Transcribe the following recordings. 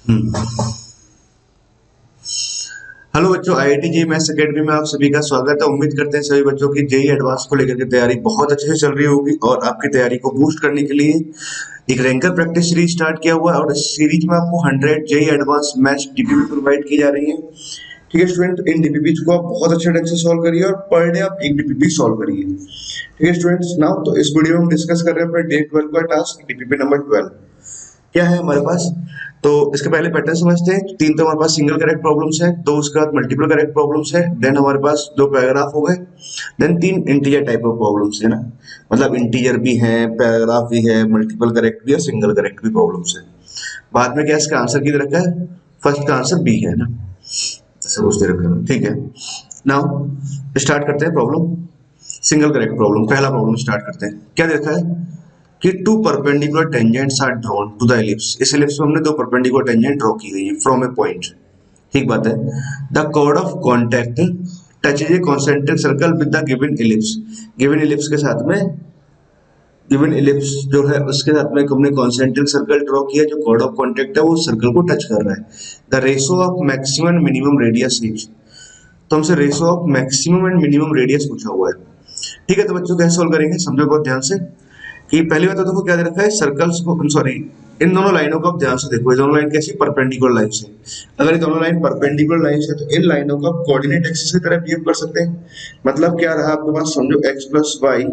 हम्म। Hello बच्चों, IIT JEE maths academy में आप सभी का स्वागत है। उम्मीद करते हैं सभी बच्चों की जेईई एडवांस को लेकर के तैयारी बहुत अच्छे से चल रही होगी और आपकी तैयारी को बूस्ट करने के लिए एक रैंकर प्रैक्टिस सीरीज स्टार्ट किया हुआ है और इस सीरीज में आपको 100 JEE advance maths DPP provide की जा रही है। ठीक है स्टूडेंट, इन डीपीपी को आप बहुत अच्छे ढंग से सॉल्व करिए और पर डे आप एक डीपीपी सॉल्व करिए। ठीक है स्टूडेंट्स, नाउ तो इस वीडियो में हम डिस्कस कर रहे हैं अपने डे 12 का टास्क डीपीपी नंबर 12 क्या है हमारे पास। तो इसके पहले पैटर्न समझते हैं। तीन तो हमारे पास सिंगल करेक्ट प्रॉब्लम्स है, दो उसके बाद मल्टीपल करेक्ट प्रॉब्लम्स है, देन हमारे पास दो पैराग्राफ हो गए, देन तीन इंटीजर टाइप ऑफ प्रॉब्लम्स है ना। मतलब इंटीजर भी है, पैराग्राफ भी है, मल्टीपल करेक्ट भी है, सिंगल करेक्ट भी प्रॉब्लम्स है। बाद में क्या इसका आंसर की रखा है, फर्स्ट का आंसर बी है ना, ऐसा कुछ दे रखा है। ठीक है, नाउ स्टार्ट करते हैं प्रॉब्लम। सिंगल करेक्ट प्रॉब्लम, पहला प्रॉब्लम स्टार्ट करते हैं। क्या देखा है कि two perpendicular tangents are drawn to the ellipse. इस एलिप्स में हमने दो परपेंडिकुलर टेंजेंट ड्रॉ की गई है फ्रॉम ए पॉइंट। ठीक बात है। The chord of contact touches a concentric circle with the given ellipse. Given ellipse के साथ में, गिवन एलिप्स जो है उसके साथ में हमने कॉन्सेंट्रिक सर्कल ड्रॉ किया। जो कॉर्ड ऑफ कॉन्टैक्ट है वो सर्कल को टच कर रहा है। The ratio of maximum and minimum radius is. तो हमसे ratio of maximum and minimum radius पूछा हुआ है। ठीक है, तो बच्चों कैसे सॉल्व करेंगे समझो बहुत ध्यान से कि पहली बात तो देखो क्या दे रखा है, सर्कल्स को, सॉरी, इन दोनों लाइनों को आप ध्यान से देखो। ये दोनों लाइन कैसी, परपेंडिकुलर लाइन से। अगर ये दोनों लाइन परपेंडिकुलर लाइन है तो इन लाइनों को आप कोऑर्डिनेट एक्सिस की तरह बिहेव कर सकते हैं। मतलब क्या रहा आपके पास, समझो x plus Y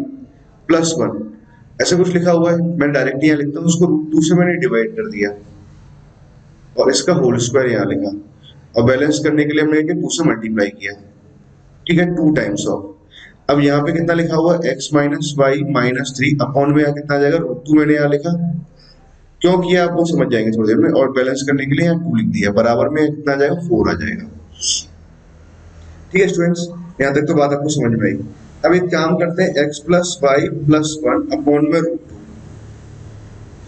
plus one ऐसे कुछ लिखा हुआ है। मैं डायरेक्ट यहाँ लिखता हूँ, उसको रूट टू से मैंने डिवाइड कर दिया और इसका होल स्क्वायर यहाँ लिखा और बैलेंस करने के लिए हमने टू से मल्टीप्लाई किया। ठीक है, टू टाइम्स ऑफ, अब यहाँ पे कितना लिखा हुआ है, x minus Y minus three upon में यहाँ कितना आ जाएगा, रूट टू मैंने यहाँ लिखा। क्यों किया आप वो समझ जाएंगे थोड़ी देर में। और बैलेंस करने के लिए यहाँ टू लिख दिया, बराबर में कितना आ जाएगा, फोर आ जाएगा। ठीक है स्टूडेंट्स, यहाँ तक तो बात आपको समझ में आई। अब एक काम करते हैं, x plus Y plus one upon में रूट टू,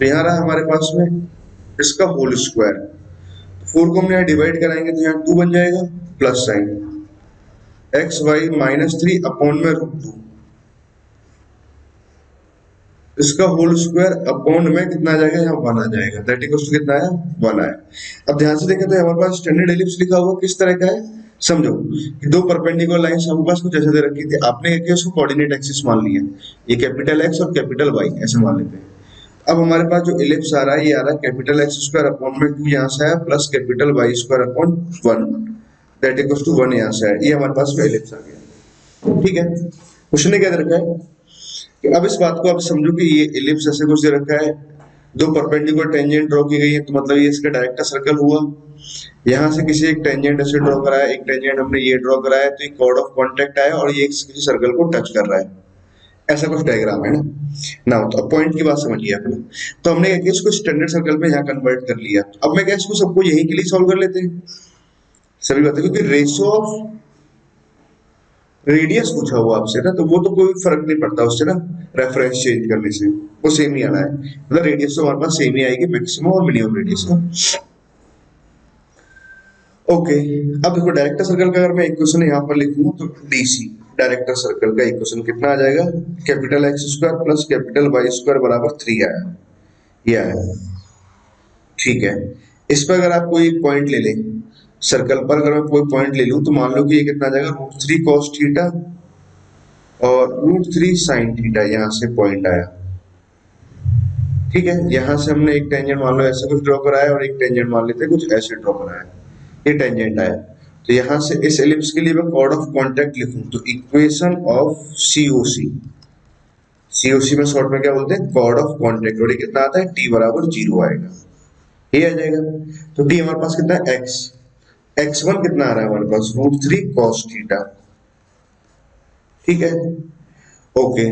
तो यहाँ रहा हमारे पास में इसका होल स्क्वायर। फोर को हम यहाँ डिवाइड कराएंगे तो यहाँ टू बन जाएगा plus sine X Y minus three upon में रूट टू, इसका होल स्क्वायर अपॉन में कितना आ जाएगा, यहाँ वन आ जाएगा। दैट इक्वल्स टू कितना आया, वन आया। अब ध्यान से देखें तो हमारे पास स्टैंडर्ड एलिप्स लिखा हुआ किस तरह का है, समझो कि दो परपेंडिकुलर लाइंस हमारे पास कुछ ऐसे दे रखी थी। आपने क्या किया, उसको कोऑर्डिनेट एक्सिस मान लिया, ये कैपिटल एक्स और कैपिटल वाई ऐसे मान लेते हैं। अब हमारे पास जो एलिप्स आ रहा है, ये आ रहा है कैपिटल एक्स स्क्वायर अपॉन में टू यहाँ से आया plus capital Y square upon one, that equals to one यहाँ से आया। ये हमारे पास में एलिप्स आ गया। ठीक है, क्वेश्चन ने क्या दे रखा है कि अब इस बात को आप समझो कि ये एलिप्स ऐसे कुछ दे रखा है, दो परपेंडिकुलर टेंजेंट ड्रॉ की गई है, तो मतलब ये इसका डायरेक्ट सर्कल हुआ। यहाँ से किसी एक टेंजेंट ऐसे ड्रॉ कराया, एक टेंजेंट हमने ये ड्रॉ कराया, तो ये कॉर्ड ऑफ कॉन्टैक्ट आया और ये किसी सर्कल को टच कर रहा है। ऐसा कुछ डायग्राम है ना। तो अब पॉइंट की बात समझिए आपने। तो हमने क्या किया, इसको स्टैंडर्ड सर्कल में यहाँ कन्वर्ट कर लिया। अब मैं क्या इसको सबको यहीं के लिए सॉल्व कर लेते हैं सभी बातें, क्योंकि रेशो ऑफ रेडियस पूछा हुआ आपसे ना, तो वो तो कोई फर्क नहीं पड़ता उससे ना, रेफरेंस चेंज करने से वो सेम ही आना है। मतलब रेडियस तो हमारे पास सेम ही आएगी, मैक्सिमम और मिनिमम रेडियस ना। ओके, अब देखो डायरेक्टर सर्कल का अगर मैं इक्वेशन यहाँ पर लिखूं तो डीसी डायरेक्टर सर्कल का इक्वेशन कितना आ जाएगा, capital X square plus capital Y square बराबर थ्री आया, ये आया। ठीक है, इस पर अगर आप कोई एक पॉइंट ले लें सर्कल पर, अगर मैं कोई पॉइंट ले लूं तो मान लो कि ये कितना आ जाएगा, रूट थ्री कॉस थीटा और रूट थ्री साइन थीटा, यहाँ से पॉइंट आया। ठीक है, यहाँ से हमने एक टेंजेंट मान लो ऐसे कुछ ड्रॉ कराया और एक टेंजेंट मान लेते हैं कुछ ऐसे ड्रॉ कराया, ये टेंजेंट आया। तो यहाँ से इस एलिप्स के लिए मैं कॉर्ड ऑफ कॉन्टैक्ट लिखूं तो इक्वेशन ऑफ सीओसी, सीओसी में शॉर्ट में क्या बोलते हैं, कॉर्ड ऑफ कॉन्टैक्ट, और ये कितना आता है, टी बराबर जीरो आएगा, ये आ जाएगा। तो टी हमारे पास कितना है, एक्स, एक्स वन कितना आ रहा है हमारे पास, रूट थ्री कॉस थीटा। ठीक है, ओके।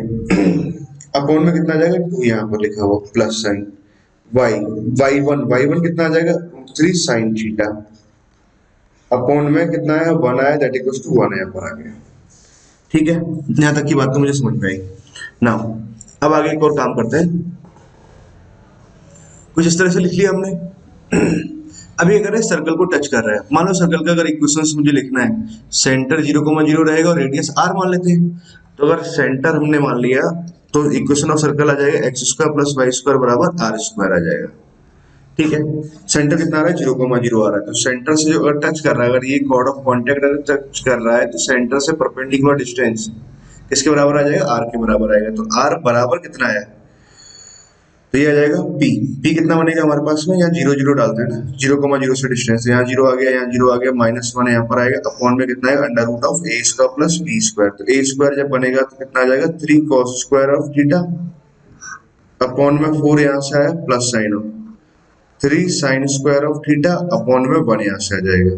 अपॉन में कितना आ जाएगा, टू यहाँ पर लिखा हुआ plus sine Y, Y one कितना आ जाएगा, root three sine theta upon में कितना है, वन आया, दैट इक्वल्स टू वन यहाँ पर आ गया। ठीक है, यहाँ तक की बात तो मुझे समझ में आई। नाउ अब आगे एक और काम करते हैं, कुछ इस तरह से लिख लिया हमने। अभी अगर सर्कल को टच कर रहा है, मान लो सर्कल का अगर इक्वेशन मुझे लिखना है, सेंटर 0,0 रहेगा और रेडियस r मान लेते हैं। तो अगर सेंटर हमने मान लिया तो इक्वेशन ऑफ सर्कल आ जाएगा X square plus Y square बराबर आर स्क्वायर आ जाएगा। ठीक है। सेंटर कितना आ रहा है, 0,0 आ रहा है, तो सेंटर से जो अगर टच कर रहा है, अगर ये कॉर्ड ऑफ कॉन्टेक्ट अगर टच कर रहा है तो सेंटर से परपेंडिकुलर डिस्टेंस किसके बराबर आ जाएगा, आर के बराबर आएगा। तो आर बराबर कितना है, तो ये आ जाएगा पी। पी कितना बनेगा हमारे पास में, यहाँ 0 0 डालते हैं ना, 0,0 से डिस्टेंस, यहाँ 0 आ गया, यहाँ 0 आ गया, -1 यहाँ पर आएगा, अपॉन में कितना है under root of A square plus B square. तो ए स्क्वायर जब बनेगा तो कितना आ जाएगा 3 cos square of theta, upon में 4 यहाँ से आया plus sign of 3 sin square of theta, upon में 1 यहाँ से आ जाएगा।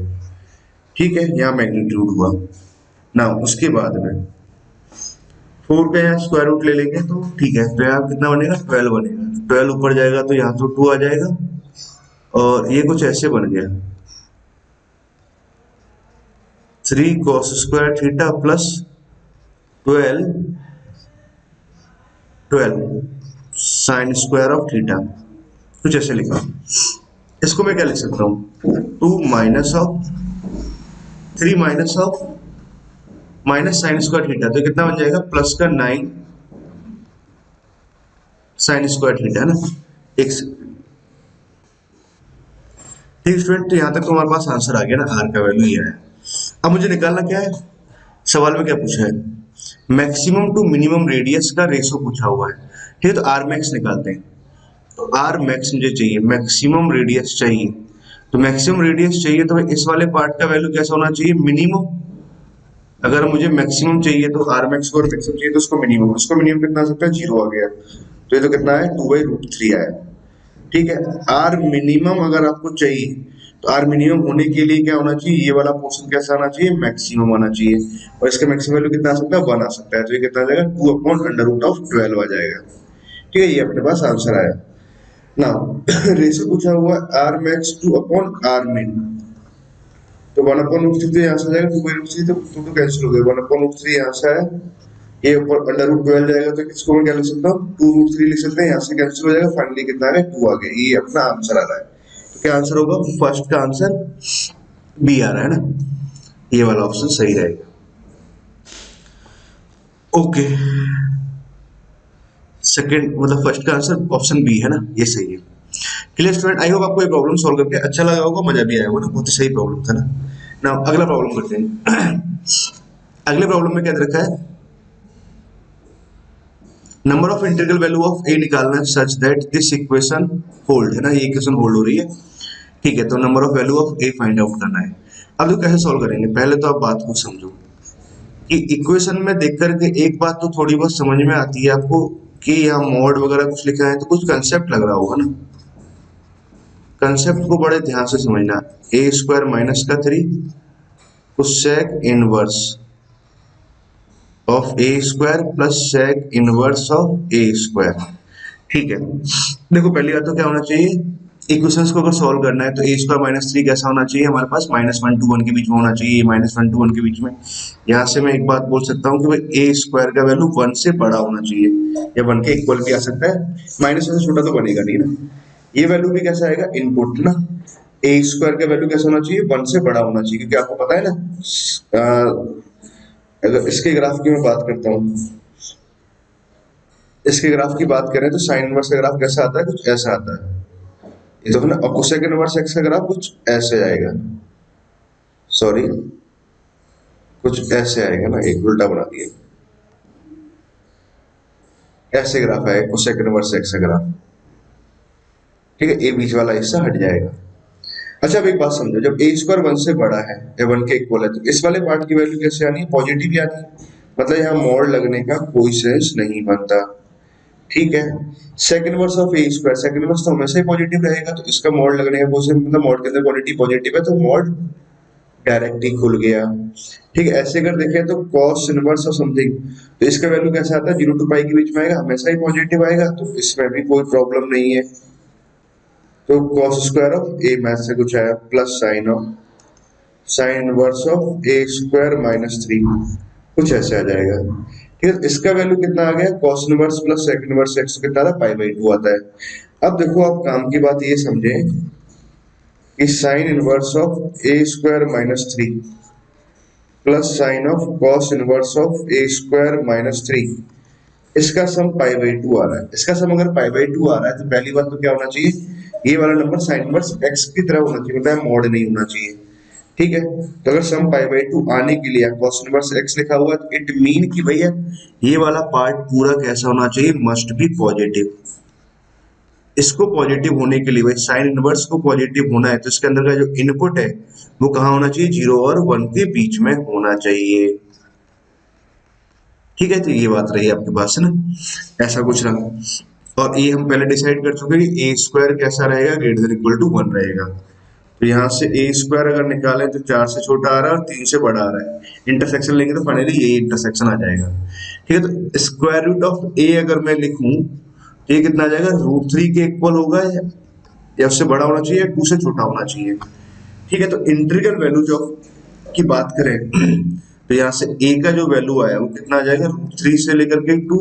ठीक है, यहाँ मैग्नीट्यूड हुआ ना। उसके बाद में 4 का यहाँ स्क्वायर रूट ले लेंगे तो ठीक है, तो यहाँ कितना बनेगा 12 बनेगा। 12 ऊपर जाएगा तो यहाँ तो 2 आ जाएगा, और ये कुछ ऐसे बन गया 3 cos square theta plus 12 sin square of theta, कुछ ऐसे लिखा। इसको मैं क्या लिख सकता हूँ, 2 minus of 3 minus of minus sine square theta, तो कितना बन जाएगा प्लस का 9 साइन स्क्वायर थीटा है ना। एक ठीक स्टूडेंट, तो यहाँ तक तो हमारे पास आंसर आ गया ना, आर का वैल्यू ये है। अब मुझे निकालना क्या है, सवाल में क्या पूछा है, मैक्सिमम टू मिनिमम रेडियस का रेशो पूछा हुआ है। ठीक है, तो आर मैक्स निकालते हैं। तो आर मैक्स मुझे चाहिए, मैक्सिमम रेडियस चाहिए। तो मैक्सिमम रेडियस चाहिए तो इस वाले पार्ट का वैल्यू कैसा होना चाहिए, मिनिमम। अगर मुझे मैक्सिमम चाहिए तो आर मैक्स को, और मैक्सिमम चाहिए तो उसको मिनिमम, उसको मिनिमम कितना आ सकता है, 0 आ गया, तो ये तो कितना है 2/√3 आया। ठीक है, आर मिनिमम अगर आपको चाहिए तो आर मिनिमम होने के लिए क्या होना चाहिए, ये वाला पोर्शन कैसा आना चाहिए, मैक्सिमम आना चाहिए, और इसका मैक्सिमम वैल्यू कितना आ सकता है, 1 आ सकता है, तो ये कितना आ जाएगा 2/√12 आ जाएगा। ठीक है, ये अपने पास आंसर आया ना। रेशो पूछा हुआ R max two upon R min, तो 1/√3 तो यहाँ से आ जाएगा, 2/√3 तो कैंसिल हो गया, 1/√3 यहाँ से आया, ये ऊपर √12 जाएगा, तो किसको मैं क्या लिख सकता हूँ, 2√3 लिख सकते हैं, यहाँ से कैंसिल हो जाएगा, फाइनली कितना आ गया 2 आ गया। ये अपना आंसर आ रहा है। तो क्या आंसर होगा, फर्स्ट का आंसर बी आ रहा है ना, ये वाला ऑप्शन सही रहेगा। ओके, सेकंड मतलब फर्स्ट का आंसर ऑप्शन बी है ना, ये सही है। क्लियर स्टूडेंट, आई होप आपको ये प्रॉब्लम सॉल्व करके अच्छा लगा होगा, मजा भी आया होगा ना, बहुत ही सही प्रॉब्लम था ना। अगला प्रॉब्लम करते हैं। अगले प्रॉब्लम में क्या दे रखा है, number of integral value of a निकालना such that this equation hold, है ना, ये इक्वेशन होल्ड हो रही है। ठीक है, तो number of value of A find out करना है। अब तो कैसे सॉल्व करेंगे, पहले तो आप बात को समझो कि इक्वेशन में देख करके एक बात तो थोड़ी बहुत समझ में आती है आपको कि यहाँ मॉड वगैरह कुछ लिखा है तो कुछ कंसेप्ट लग रहा होगा ना। कंसेप्ट को बड़े ध्यान से समझना, ए स्क्वायर माइनस का 3 sec inverse of A square plus sec inverse of A square. ठीक है, देखो पहली बात तो क्या होना चाहिए, इक्वेशंस को अगर सॉल्व करना है तो ए स्क्वायर -3 कैसा होना चाहिए हमारे पास, -1 to 1 के बीच में होना चाहिए, -1 to 1 के बीच में। यहाँ से मैं एक बात बोल सकता हूँ कि भाई ए स्क्वायर का वैल्यू 1 से बड़ा होना चाहिए, या 1 के इक्वल भी आ सकता है, -1 से छोटा तो बनेगा नहीं ना। ये वैल्यू भी कैसा आएगा, इनपुट ना, ए स्क्वायर का वैल्यू कैसा होना चाहिए, 1 से बड़ा होना चाहिए, क्योंकि आपको पता है ना, अगर इसके ग्राफ की मैं बात करता हूँ, इसके ग्राफ की बात करें तो साइन इनवर्स का ग्राफ कैसा आता है, कुछ ऐसा आता है, ये तो ना, और कोसेक इनवर्स एक्स का ग्राफ कुछ ऐसे आएगा, सॉरी कुछ ऐसे आएगा ना, एक उल्टा बना दिया, ऐसे ग्राफ आएगा कोसेक इनवर्स एक्स का ग्राफ। ठीक है, ए बीच वाला हिस्सा हट जाएगा। अच्छा, अब एक बात समझो, जब ए स्क्वायर 1 से बड़ा है या 1 के इक्वल है तो इस वाले पार्ट की वैल्यू कैसे आनी है, पॉजिटिव ही आनी है, मतलब यहाँ मोड लगने का कोई सेंस नहीं बनता। ठीक है, second inverse of A square, second inverse तो हमेशा ही पॉजिटिव रहेगा, तो इसका मोड लगने का कोई सेंस, मतलब मोड के अंदर क्वांटिटी पॉजिटिव है तो मोड डायरेक्ट ही खुल गया। ठीक है, ऐसे अगर देखें तो कॉस इनवर्स ऑफ समथिंग, तो इसका वैल्यू कैसा आता है, 0 to पाई के बीच में आएगा, हमेशा ही पॉजिटिव आएगा, तो इसमें भी कोई प्रॉब्लम नहीं है। तो cos square of A math से कुछ आया plus sine inverse of A square -3, कुछ ऐसे आ जाएगा। ठीक है, इसका वैल्यू कितना आ गया, cos inverse plus sec inverse X कितना था, π/2 आता है। अब देखो, आप काम की बात ये समझें कि sine inverse of A square -3 plus sign of cos inverse of A square -3, इसका सम π/2 आ रहा है। इसका सम अगर π/2 आ रहा है तो पहली बात तो क्या होना चाहिए, ये वाला नंबर साइन इनवर्स एक्स की तरह होना चाहिए, मतलब मॉड नहीं होना चाहिए। ठीक है, तो अगर सम पाई बाई 2 आने के लिए cos इनवर्स x लिखा हुआ है तो इट मीन कि भैया ये वाला पार्ट पूरा कैसा होना चाहिए, मस्ट बी पॉजिटिव। इसको पॉजिटिव होने के लिए भाई साइन इनवर्स को पॉजिटिव होना है तो इसके अंदर का जो इनपुट है वो कहाँ होना चाहिए, 0 और 1 के बीच में होना चाहिए। ठीक है, तो ये बात रही आपके पास है ना, ऐसा कुछ रहा। और ये हम पहले डिसाइड कर चुके हैं कि ए स्क्वायर कैसा रहेगा, ग्रेटर देन इक्वल टू 1 रहेगा। तो यहाँ से ए स्क्वायर अगर निकालें तो 4 से छोटा आ रहा है और 3 से बड़ा आ रहा है, इंटरसेक्शन लेंगे तो फाइनली ये इंटरसेक्शन आ जाएगा। ठीक है, तो स्क्वायर रूट ऑफ ए अगर मैं लिखूं तो ये कितना आ जाएगा, √3 के इक्वल होगा या उससे बड़ा होना चाहिए या 2 से छोटा होना चाहिए। ठीक है, तो इंटीग्रल वैल्यू जो की बात करें तो यहाँ से a का जो वैल्यू आया वो कितना आ जाएगा, √3 से लेकर के 2,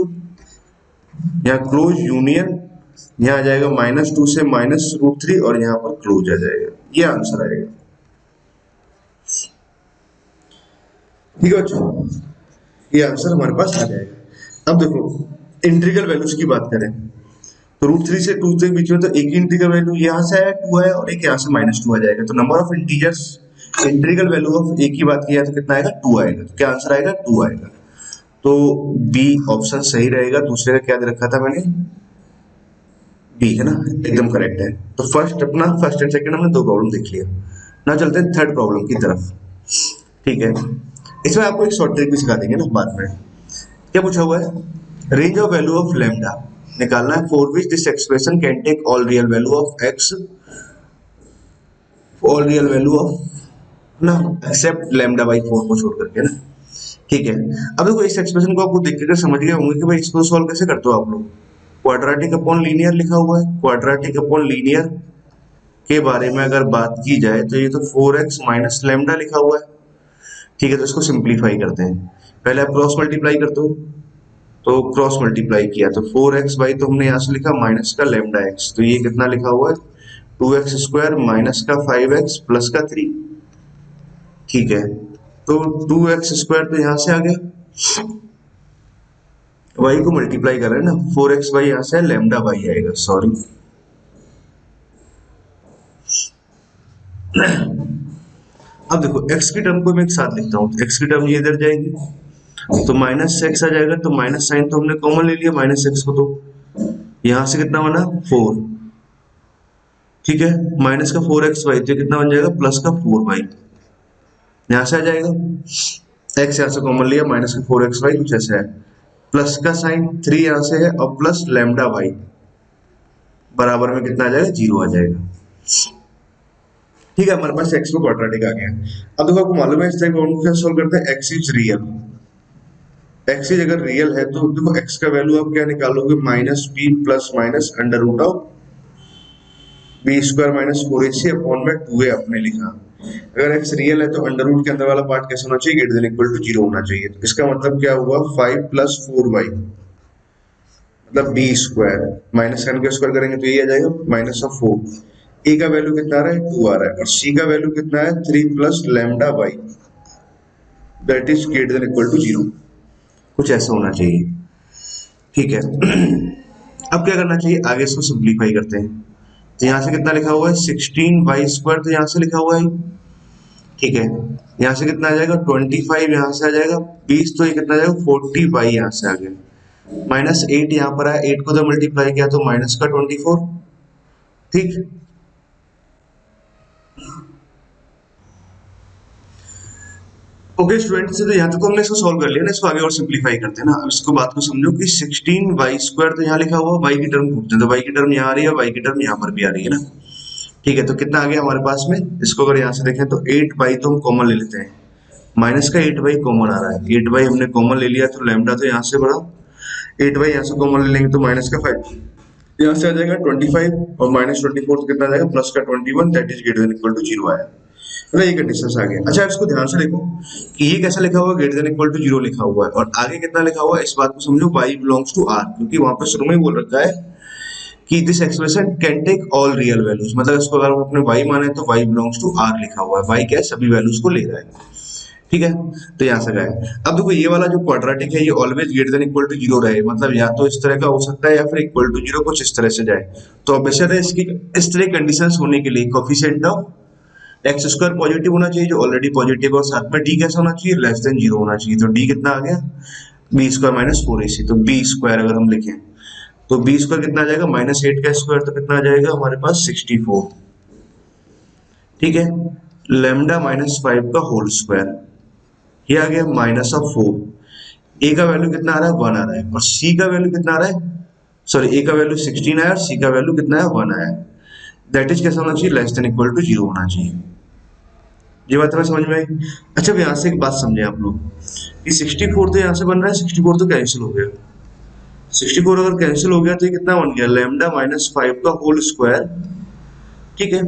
यहाँ क्लोज यूनियन, यहाँ आ जाएगा -2 से -√3 और यहाँ पर क्लोज आ जाएगा, ये आंसर आएगा। ठीक है बच्चों, ये आंसर हमारे पास आ जाएगा। अब देखो इंटीग्रल वैल्यूज की बात करें तो √3 से 2 के बीच में तो एक ही इंटीग्रल वैल्यू यहाँ से आया 2 है और एक यहाँ से -2 आ जाएगा। तो number of integers integral value of a की बात किया तो कितना आएगा, 2 आएगा। तो क्या आंसर आएगा, 2 आएगा। तो बी ऑप्शन सही रहेगा। दूसरे का क्या दे रखा था मैंने, बी है ना, एकदम करेक्ट है। तो फर्स्ट एंड सेकंड हमने 2 प्रॉब्लम देख लिया। ना चलते हैं थर्ड प्रॉब्लम की तरफ। ठीक है, इसमें आपको एक शॉर्ट ट्रिक भी सिखा देंगे ना बाद में। क्या पूछा हुआ है, range of value of lambda निकालना है for which this expression can take all real value of X, all real value of ना एक्सेप्ट लैम्डा बाई 4 को छोड़ करके ना। ठीक है, अब देखो इस एक्सप्रेशन को आपको देख कर समझ गए होंगे कि भाई इसको सॉल्व कैसे करते हो आप लोग। क्वाड्रेटिक अपॉन लीनियर लिखा हुआ है, क्वाड्रेटिक अपॉन लीनियर के बारे में अगर बात की जाए तो ये तो 4x माइनस लैम्डा लिखा हुआ है। ठीक है, तो इसको सिंप्लीफाई करते हैं। पहले आप क्रॉस मल्टीप्लाई करते हो, तो क्रॉस मल्टीप्लाई किया तो 4x बाई, तो हमने यहाँ से लिखा माइनस का लैम्डा x, तो ये कितना लिखा हुआ है 2x स्क्वायर माइनस का 5x प्लस का 3। ठीक है, तो 2x स्क्वायर तो यहाँ से आ गया, y को मल्टीप्लाई कर रहे हैं ना, 4x बाई यहाँ से लैम्डा बाई आएगा, सॉरी अब देखो x की टर्म को मैं एक साथ लिखता हूँ, तो x की टर्म ये इधर जाएगी तो -x आ जाएगा, तो माइनस साइन तो हमने कॉमन ले लिया -x को, तो यहां से कितना बना 4। ठीक है, माइनस का 4x वाई तो कितना बन जाएगा प्लस का 4y, यहां से आ जाएगा, x यहां से कॉमन लिया, माइनस का 4x वाई कुछ ऐसा है, प्लस का साइन 3 यहां से है और प्लस लैम्डा वाई बराबर में कितना आ जाएगा 0 आ जाएगा। ठीक है, हमारे पास x को क्वाड्रेटिक आ गया। अब देखो आपको मालूम है इस टाइप प्रॉब्लम को कैसे सॉल्व करते हैं, x is real, x is अगर रियल है तो देखो x का वैल्यू आप क्या निकालोगे, -b plus minus under root of b square minus 4ac upon में 2a आपने लिखा। अगर x रियल है तो अंडर रूट के अंदर वाला पार्ट कैसा होना चाहिए, ग्रेटर देन इक्वल टू 0 होना चाहिए। तो इसका मतलब क्या हुआ 5 प्लस 4y मतलब b स्क्वायर, माइनस साइन का स्क्वायर करेंगे तो ये आ जाएगा माइनस ऑफ 4। a का वैल्यू कितना आ रहा है 2 आ रहा है और c का वैल्यू कितना है 3 plus lambda y that is greater than equal to 0, कुछ ऐसा होना चाहिए। ठीक है, अब क्या करना चाहिए, आगे इसको सिंप्लीफाई करते हैं। तो यहाँ से कितना लिखा हुआ है 16y स्क्वायर, तो यहाँ से लिखा हुआ है। ठीक है, यहाँ से कितना आ जाएगा 25, यहाँ से आ जाएगा 20, तो ये कितना आ जाएगा 40y यहाँ से आ गया, -8 यहाँ पर आया, 8 को तो मल्टीप्लाई किया तो माइनस का 24। ठीक, ओके स्टूडेंट्स, तो यहाँ तक हमने इसको सॉल्व कर लिया ना, इसको आगे और सिंप्लीफाई करते हैं ना। अब इसको बात को समझो कि 16y स्क्वायर तो यहाँ लिखा हुआ, y की टर्म पूछते हैं तो y की टर्म यहाँ आ रही है, y की टर्म यहाँ पर भी आ रही है ना। ठीक है, तो कितना आ गया हमारे पास में, इसको अगर यहाँ से देखें तो 8y तो हम कॉमन ले लेते हैं, माइनस का 8y कॉमन आ रहा है, 8y हमने कॉमन ले लिया तो लैम्डा तो यहाँ से बढ़ा, 8y यहाँ से कॉमन ले लेंगे तो माइनस का 5 यहाँ से आ जाएगा 25 और -24 तो कितना आ जाएगा प्लस का 21 that is greater than equal to 0 आया। मतलब ये कंडीशन आ गया। अच्छा इसको ध्यान से देखो कि ये कैसा लिखा हुआ है, ग्रेटर देन इक्वल टू 0 लिखा हुआ है और आगे कितना लिखा हुआ है, इस बात को समझो y बिलोंग्स टू r, क्योंकि वहां पे शुरू में बोल रखा है कि this expression can take all real values, मतलब इसको अगर अपने y माने तो y बिलोंग्स टू r लिखा हुआ है, y क्या है सभी वैल्यूज को ले रहा है। ठीक है, तो यहाँ से गए। अब देखो ये वाला जो क्वाड्रेटिक है ये always greater than equal to zero रहे, मतलब या तो इस तरह का हो सकता है या फिर इक्वल टू जीरो कुछ इस तरह से जाए। तो ऑब्वियसली है इसकी इस तरह कंडीशंस होने के लिए coefficient of x square positive होना चाहिए जो ऑलरेडी पॉजिटिव है, और साथ में डी कैसा होना चाहिए, लेस देन जीरो होना चाहिए। तो डी कितना आ गया, बी स्क्वायर माइनस फोर ए सी। तो बी स्क्वायर अगर हम लिखें तो बी स्क्वायर कितना आ जाएगा, माइनस एट का स्क्वायर तो कितना आ जाएगा हमारे पास 64। ठीक है, लेमडा माइनस फाइव का होल स्क्वायर, ये आ गया माइनस ऑफ फोर। ए का वैल्यू कितना आ रहा है, वन आ रहा है, और सी का वैल्यू कितना आ रहा है, सॉरी ए का वैल्यू 16 आया और सी का वैल्यू कितना है, वन आया। दैट इज कैसा होना चाहिए, less than equal to zero होना चाहिए। ये बात हमें समझ में आई। अच्छा, अब यहाँ से एक बात समझे आप लोग कि 64 तो यहाँ से बन रहा है, 64 तो कैंसिल हो गया। 64 अगर कैंसिल हो गया तो ये कितना बन गया, लेमडा माइनस फाइव का होल स्क्वायर, ठीक है,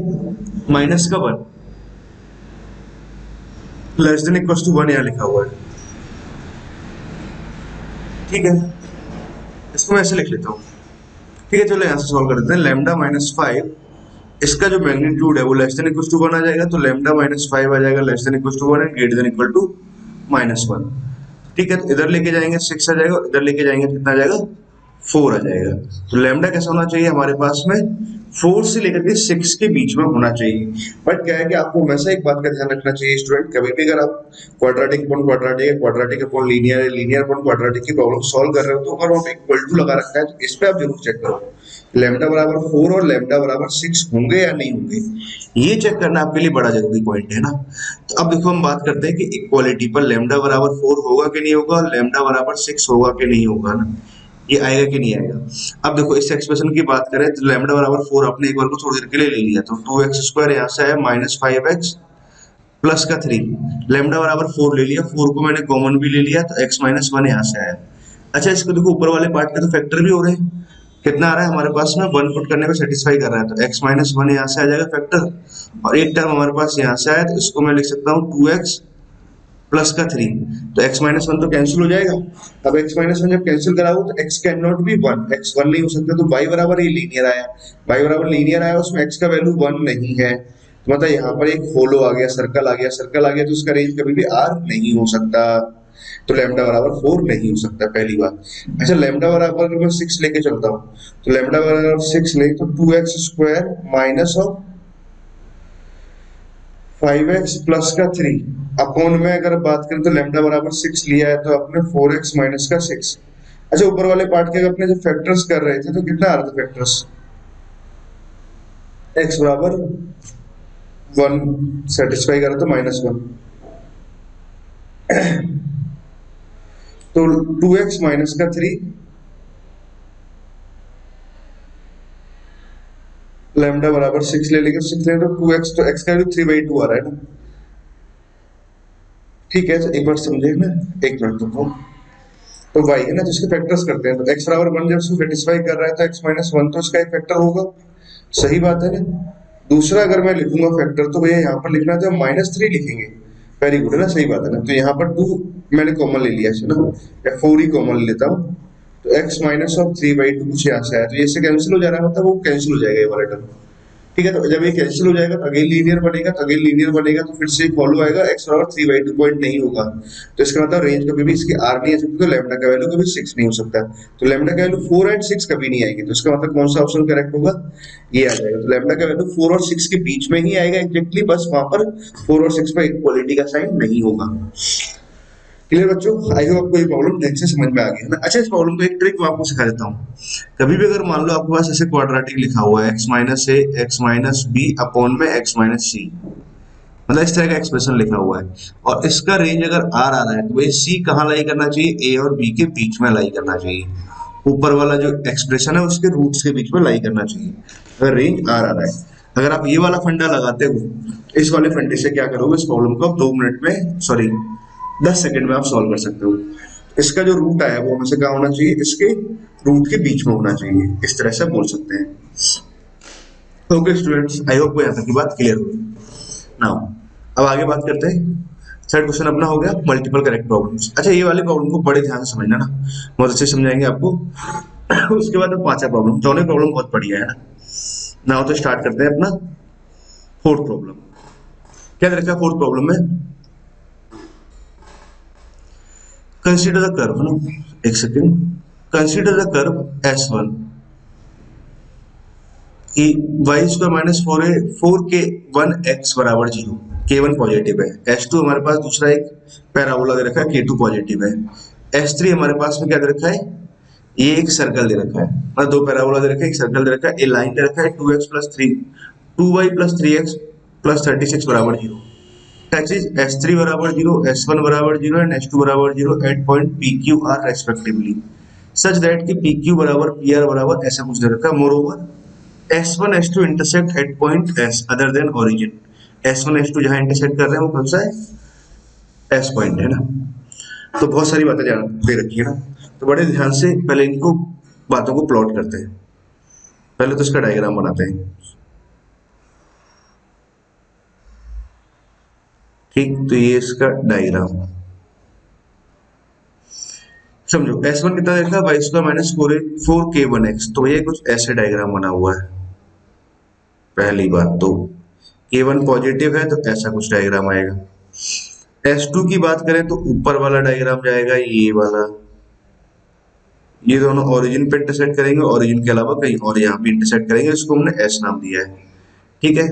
माइनस का one, less than equal to one यहाँ लिखा हुआ है। ठीक है, इसको मैं ऐसे लिख लेता हूँ। ठीक है, चलो यहाँ से सॉल्व कर देते हैं। लेमडा माइनस फाइव, इसका जो मैग्नीट्यूड है वो less than equal to one आ जाएगा, तो लेमडा माइनस फाइव आ जाएगा less than equal to one and greater than equal to minus one. ठीक है, तो इधर लेके जाएंगे सिक्स आ जाएगा, इधर लेके जाएंगे कितना आ जाएगा, फोर आ जाएगा। तो लेमडा कैसा होना चाहिए हमारे पास में, फोर से लेकर के सिक्स के बीच में होना चाहिए। बट क्या है कि आपको हमेशा एक बात का ध्यान रखना चाहिए स्टूडेंट, कभी भी अगर आप quadratic upon quadratic, quadratic upon linear, linear upon quadratic की प्रॉब्लम सॉल्व कर रहे हो तो अगर वहाँ पे इक्वल टू लगा रखा है तो इस पे आप जरूर चेक करो लेमडा बराबर फोर और लेमडा बराबर सिक्स होंगे या नहीं होंगे। ये चेक करना आपके लिए बड़ा जरूरी पॉइंट है ना। तो अब देखो हम बात करते हैं कि इक्वालिटी पर लेमडा बराबर फोर होगा कि नहीं होगा, लेमडा बराबर सिक्स होगा कि नहीं होगा ना, ये आएगा कि नहीं आएगा। अब देखो इस एक्सप्रेशन की बात करें तो लेमडा बराबर फोर आपने एक बार को थोड़ी देर के लिए ले लिया, तो टू एक्स स्क्वायर यहाँ से आया माइनस फाइव एक्स प्लस का थ्री, लेमडा बराबर फोर ले लिया, फोर को मैंने कॉमन भी ले लिया तो एक्स माइनस वन यहाँ से आया। अच्छा, इसको देखो ऊपर वाले पार्ट के तो फैक्टर भी हो रहे हैं, कितना आ रहा है हमारे पास में, वन पुट करने पे सेटिस्फाई कर रहा है, तो एक्स माइनस वन यहाँ से आ जाएगा फैक्टर, और एक टर्म हमारे पास यहाँ से आया तो इसको मैं लिख सकता हूँ टू एक्स प्लस का थ्री, तो x माइनस वन तो कैंसिल हो जाएगा। अब x माइनस वन जब कैंसिल कराओ तो x can not be one, x one नहीं हो सकता, तो y बराबर ये लीनियर आया, y बराबर लीनियर आया, उसमें x का वैल्यू वन नहीं है, तो मतलब यहाँ पर एक होलो आ गया, सर्कल आ गया, सर्कल आ गया तो उसका रेंज कभी भी r नहीं हो सकता, तो लेमडा बराबर फोर नहीं हो सकता पहली बात। अच्छा, लेमडा बराबर अगर मैं सिक्स लेके चलता हूँ तो लेमडा बराबर सिक्स ले तो two X square minus of five X plus का थ्री अपॉन में अगर बात करें तो लेमडा बराबर सिक्स लिया है तो अपने फोर एक्स माइनस का सिक्स। अच्छा, ऊपर वाले पार्ट के अपने जब फैक्टर्स कर रहे थे तो कितना आ रहा था फैक्टर्स, एक्स बराबर वन सेटिस्फाई कर रहा था माइनस वन, तो टू एक्स माइनस का थ्री लेमडा बराबर सिक्स ले लेंगे, सिक्स लेंगे तो टू एक्स, तो एक्स का वैल्यू थ्री बाई टू आ रहा है ना। ठीक है, तो एक बार समझे ना, एक मिनट तो y है ना जिसके फैक्टर्स करते हैं, तो x बराबर वन जब उसको सेटिस्फाई कर रहा है तो x माइनस वन तो इसका एक फैक्टर होगा, सही बात है ना। दूसरा अगर मैं लिखूंगा फैक्टर तो भैया यहाँ पर लिखना है तो माइनस थ्री लिखेंगे, वेरी गुड है ना, सही बात है ना। तो यहाँ पर टू मैंने कॉमन ले लिया है ना, या फोर ही कॉमन ले लेता हूँ, तो x minus of three by two कुछ यहाँ से आया तो ये से कैंसिल हो जा रहा है, मतलब वो कैंसिल हो जाएगा ये वाला टर्म। ठीक है, तो जब ये कैंसिल हो जाएगा तो अगेन लीनियर बनेगा, तो अगेन लीनियर बनेगा तो फिर से फॉलो आएगा x बराबर थ्री बाई टू पॉइंट नहीं होगा, तो इसका मतलब रेंज कभी भी इसकी r नहीं आ सकती, तो लेमडा का वैल्यू कभी सिक्स नहीं हो सकता, तो लेमडा का वैल्यू फोर एंड सिक्स कभी नहीं आएगी, तो इसका मतलब कौन सा ऑप्शन करेक्ट होगा, ये आ जाएगा। तो लेमडा का वैल्यू फोर और सिक्स के बीच में ही आएगा एग्जैक्टली, बस वहां पर फोर और सिक्स पर इक्वालिटी का साइन नहीं होगा। क्लियर बच्चों, आई होप आपको ये प्रॉब्लम ढंग से समझ में आ गया है ना। अच्छा, इस प्रॉब्लम को एक ट्रिक मैं आपको सिखा देता हूँ। कभी भी अगर मान लो आपके पास ऐसे क्वाड्रेटिक लिखा हुआ है x माइनस ए एक्स माइनस बी अपॉन में x माइनस सी, मतलब इस तरह का एक्सप्रेशन लिखा हुआ है और इसका रेंज अगर r आ रहा है तो भाई c कहाँ लाई करना चाहिए, a और b के बीच में लाई करना चाहिए, ऊपर वाला जो एक्सप्रेशन है उसके रूट्स के बीच में लाई करना चाहिए अगर रेंज r आ रहा है। अगर आप ये वाला फंडा लगाते हो, इस वाले फंडे से क्या करोगे, इस प्रॉब्लम को आप 2 मिनट में, सॉरी 10 सेकंड में आप सॉल्व कर सकते हो। इसका जो रूट आया वो हमेशा क्या होना चाहिए, इसके रूट के बीच में होना चाहिए, इस तरह से बोल सकते हैं। ओके स्टूडेंट्स, आई होप यहाँ तक की बात क्लियर हुई। नाउ अब आगे बात करते हैं। थर्ड क्वेश्चन अपना हो गया मल्टीपल करेक्ट प्रॉब्लम्स। अच्छा, ये वाले प्रॉब्लम को बड़े ध्यान से समझना ना, बहुत अच्छे समझाएंगे आपको। उसके बाद में पांचवा प्रॉब्लम, दोनों प्रॉब्लम बहुत बढ़िया है ना। नाउ तो स्टार्ट करते हैं अपना फोर्थ प्रॉब्लम। क्या रखा है फोर्थ प्रॉब्लम में, कंसीडर द कर्व ना, एक second, consider the curve S1 कि वाई स्क्वायर माइनस फोर है, फोर के वन एक्स बराबर जीरो, के वन पॉजिटिव है। S2 हमारे पास दूसरा एक पैराबोला दे रखा है, K2 पॉजिटिव है। S3 हमारे पास में क्या दे रखा है, ये एक सर्कल दे रखा है, मतलब दो पैराबोला दे रखा है, एक सर्कल दे रखा है, ए लाइन दे रखा है 2x plus 3 2y plus 3x plus 36 बराबर जीरो। That is S3 बराबर जीरो, S1 बराबर जीरो एंड S2 बराबर zero at point PQ R respectively, such that कि PQ बराबर PR बराबर ऐसा कुछ दे रखा है। मोर S1 S2 intersect at point S other than origin. S1 S2 जहां इंटरसेक्ट कर रहे हैं वो कौन सा है, S पॉइंट है ना। तो बहुत सारी बातें ध्यान दे रखी है ना, तो बड़े ध्यान से पहले इनको बातों को प्लॉट करते हैं। पहले तो इसका डायग्राम बनाते हैं, ठीक। तो ये इसका डायग्राम समझो, S1 कितना देखा, वाई स्क्वायर माइनस फोर के वन एक्स, तो ये कुछ ऐसे डायग्राम बना हुआ है। पहली बात तो k1 पॉजिटिव है तो ऐसा कुछ डायग्राम आएगा। S2 की बात करें तो ऊपर वाला डायग्राम जाएगा ये वाला, ये दोनों ओरिजिन पे इंटरसेक्ट करेंगे, ओरिजिन के अलावा कहीं और यहाँ भी इंटरसेक्ट करेंगे, इसको हमने S नाम दिया है, ठीक है।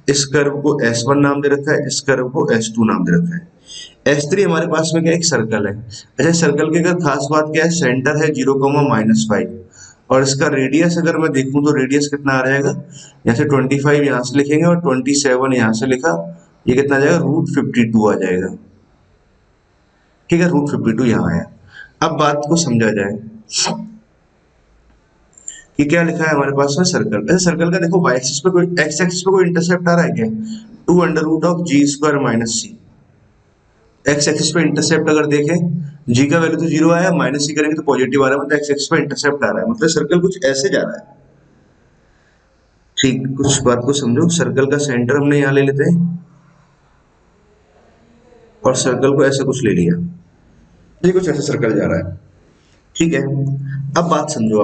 इस कर्व को S1 नाम दे रखा है, इस कर्व को S2 नाम दे रखा है। S3 हमारे पास में क्या, एक सर्कल है। अच्छा, सर्कल की अगर खास बात क्या है, सेंटर है 0,-5 और इसका रेडियस अगर मैं देखूं तो रेडियस कितना आ जाएगा, यहाँ से 25 यहाँ से लिखेंगे और 27 यहाँ से लिखा, ये कितना आ जाएगा, √52 आ जाएगा, ठीक है। √52 यहाँ आया। अब बात को समझा जाए कि क्या लिखा है हमारे पास में, सर्कल। ऐसे सर्कल का देखो, वाई एक्सिस पे कोई, एक्स एक्सिस पे कोई इंटरसेप्ट आ रहा है क्या, 2√g² - c। एक्स एक्सिस पे इंटरसेप्ट अगर देखें, g का वैल्यू तो 0 आया, माइनस c करेंगे तो पॉजिटिव आ रहा है, मतलब एक्स एक्सिस पे इंटरसेप्ट आ रहा है, मतलब सर्कल कुछ ऐसे जा रहा है, ठीक। कुछ बात को समझो, सर्कल का सेंटर हमने यहाँ ले लेते हैं और सर्कल को ऐसे कुछ ले लिया, ये कुछ ऐसे सर्कल जा रहा है, ठीक है। अब बात समझो,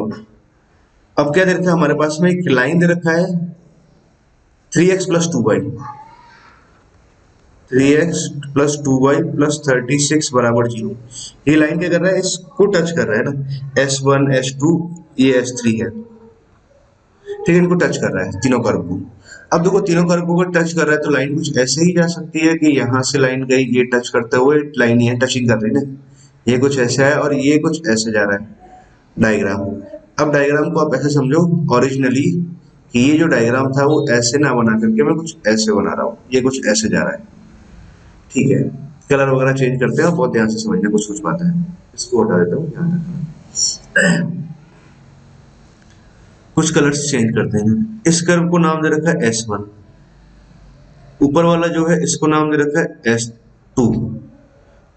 अब क्या दे रखा है हमारे पास में, एक लाइन दे रखा है 3x plus 2y, 3x plus 2y plus 36 बराबर 0। ये लाइन क्या कर रहा है, इसको टच कर रहा है ना, S1 S2 ये S3 है, ठीक है, इनको टच कर रहा है तीनों कर्व को। अब देखो, तीनों कर्व को अगर टच कर रहा है तो लाइन कुछ ऐसे ही जा सकती है कि यहाँ से लाइन गई, ये टच करते हुए लाइन ये टचिंग कर रही है ना, ये कुछ ऐसा है और ये कुछ ऐसे जा रहा है डायग्राम। अब डायग्राम को आप ऐसे समझो ओरिजिनली कि ये जो डायग्राम था वो ऐसे ना बना करके मैं कुछ ऐसे बना रहा हूँ, ये कुछ ऐसे जा रहा है, ठीक है। कलर वगैरह चेंज करते हैं, बहुत ध्यान से समझना कुछ कुछ बात है, इसको हटा देता हूँ, ध्यान रखना। कुछ कलर्स चेंज करते हैं। इस कर्व को नाम दे रखा है S1, ऊपर वाला जो है इसको नाम दे रखा है S2,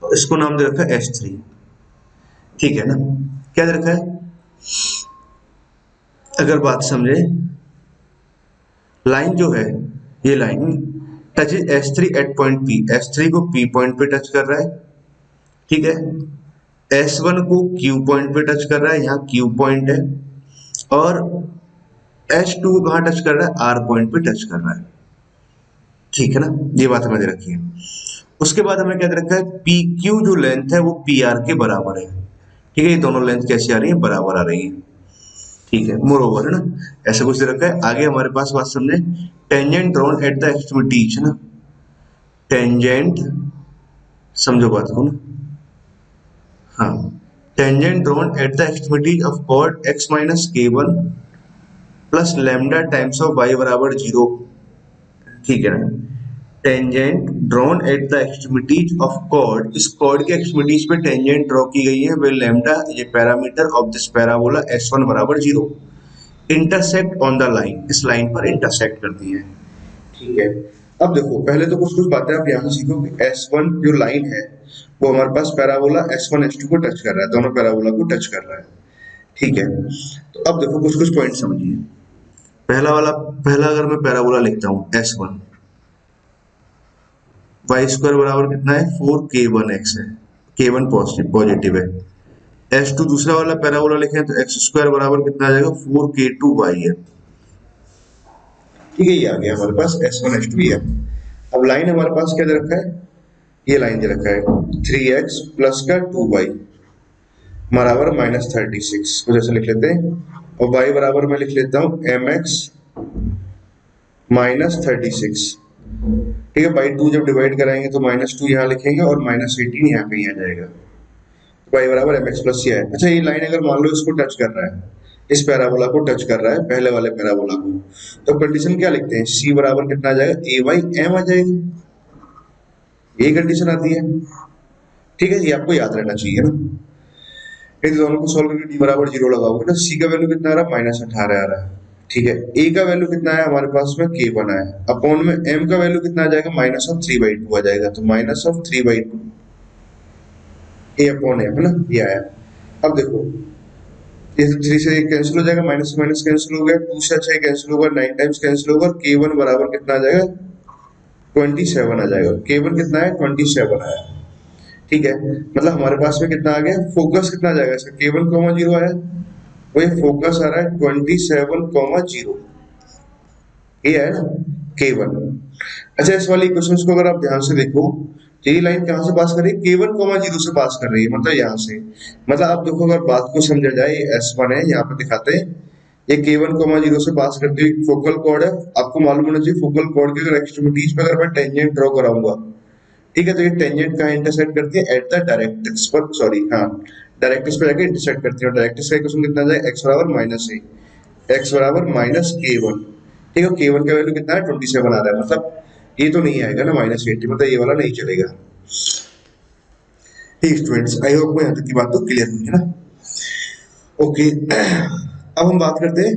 इसको नाम दे रखा है S3, ठीक है ना। क्या दे रखा है, अगर बात समझे, लाइन जो है, ये line touch S3 at point P, S3 को P पॉइंट पे टच कर रहा है, ठीक है। S1 को Q पॉइंट पे टच कर रहा है, यहाँ Q पॉइंट है, और S2 को कहाँ टच कर रहा है, R पॉइंट पे टच कर रहा है, ठीक है ना। ये बात हमें दे रखी है। उसके बाद हमें क्या दे रखा है, PQ जो लेंथ है वो PR के बराबर है, ठीक है। ये दोनों लेंथ कैसी आ रही है, बराबर आ रही है, ठीक है। मोर ओवर है ना, ऐसा कुछ दे रखा है। आगे हमारे पास बात समझे, tangent drawn at the extremities है ना, टेंजेंट, समझो बात को ना, हाँ, tangent drawn at the extremities of chord x minus k1 plus lambda times of y बराबर 0, ठीक है ना। Tangent drawn at the extremities of chord, इस कॉर्ड के एक्सट्रीमिटीज पे टेंजेंट ड्रॉ की गई है, वे लैम्डा ये parameter of this parabola S1 बराबर 0 इंटरसेक्ट ऑन द लाइन, इस लाइन पर इंटरसेक्ट करती है, ठीक है। अब देखो, पहले तो कुछ कुछ बातें आप यहाँ सीखो कि S1 जो लाइन है वो हमारे पास पैराबोला S1 S2 को टच कर रहा है, दोनों पैराबोला को टच कर रहा है, ठीक है। तो अब देखो कुछ कुछ पॉइंट समझिए। पहला अगर मैं पैराबोला लिखता हूँ S1, वाई स्क्वायर बराबर कितना है, 4k1x है, k1 पॉजिटिव है। S2 दूसरा वाला पैराबोला लिखें तो x स्क्वायर बराबर कितना आ जाएगा, 4k2y है, ठीक है। ये आ गया हमारे पास S1 S2 है। अब लाइन हमारे पास क्या दे रखा है, ये लाइन दे रखा है 3x प्लस का 2y बराबर -36, कुछ ऐसे लिख लेते हैं। और y बराबर मैं लिख लेता हूँ mx -36। ठीक है, बाई 2 जब डिवाइड कराएंगे तो -2 यहाँ लिखेंगे और -18 यहाँ कहीं आ जाएगा। y बराबर mx प्लस ये है। अच्छा, ये लाइन अगर मान लो इसको टच कर रहा है, इस पैराबोला को टच कर रहा है, पहले वाले पैराबोला को, तो कंडीशन क्या लिखते हैं, c बराबर कितना आ जाएगा, a बाई m आ जाएगी। ये कंडीशन आती है। ठीक है, ये आपको याद रहना चाहिए ना। इन दोनों को सॉल्व करके d बराबर 0 लगाओगे ना, c का वैल्यू कितना आ रहा है, -18 आ रहा है। ठीक है, a का वैल्यू कितना है हमारे पास में, k बना है, अपॉन में m का वैल्यू कितना आ जाएगा, -3/2 आ जाएगा, तो -3/2 a अपॉन m है ना, ये आया। अब देखो, ये 3 से कैंसिल हो जाएगा, माइनस से माइनस कैंसिल हो गया, 2 से 6 कैंसिल होगा, 9 टाइम्स कैंसिल होगा, k1 बराबर कितना आ जाएगा, 27 आ जाएगा। k1 कितना है, 27 आया। ठीक है, मतलब हमारे पास में कितना आ गया, फोकस कितना आ जाएगा इसका, k1, 0 आया, वो ये फोकस आ रहा है 27, 0, ये है ना k1। अच्छा, इस वाली क्वेश्चन को अगर आप ध्यान से देखो, ये लाइन कहाँ से पास कर रही है, k1, 0 से पास कर रही है, मतलब यहाँ से। मतलब आप देखो, अगर बात को समझा जाए, ये S1 है, यहाँ पे दिखाते हैं, ये k1, 0 से पास करती हुई फोकल कॉर्ड है। आपको मालूम होना चाहिए फोकल कॉर्ड के अगर एक्सट्रीमिटीज पे अगर मैं टेंजेंट ड्रॉ कराऊंगा, ठीक है, तो ये टेंजेंट कहाँ इंटरसेक्ट करती है, एट द डायरेक्ट्रिक्स पर, सॉरी हाँ, डायरेक्ट्रिक्स पे जाके इंटरसेक्ट करती है। डायरेक्ट्रिक्स का इक्वेशन कितना जाए, x बराबर -a, x बराबर -k1। ठीक है, k1 का वैल्यू कितना है, 27 आ रहा है, मतलब ये तो नहीं आएगा ना -80, मतलब ये वाला नहीं चलेगा। ठीक स्टूडेंट्स, आई होप यहाँ तक की बात तो क्लियर हुई है ना। ओके, अब हम बात करते हैं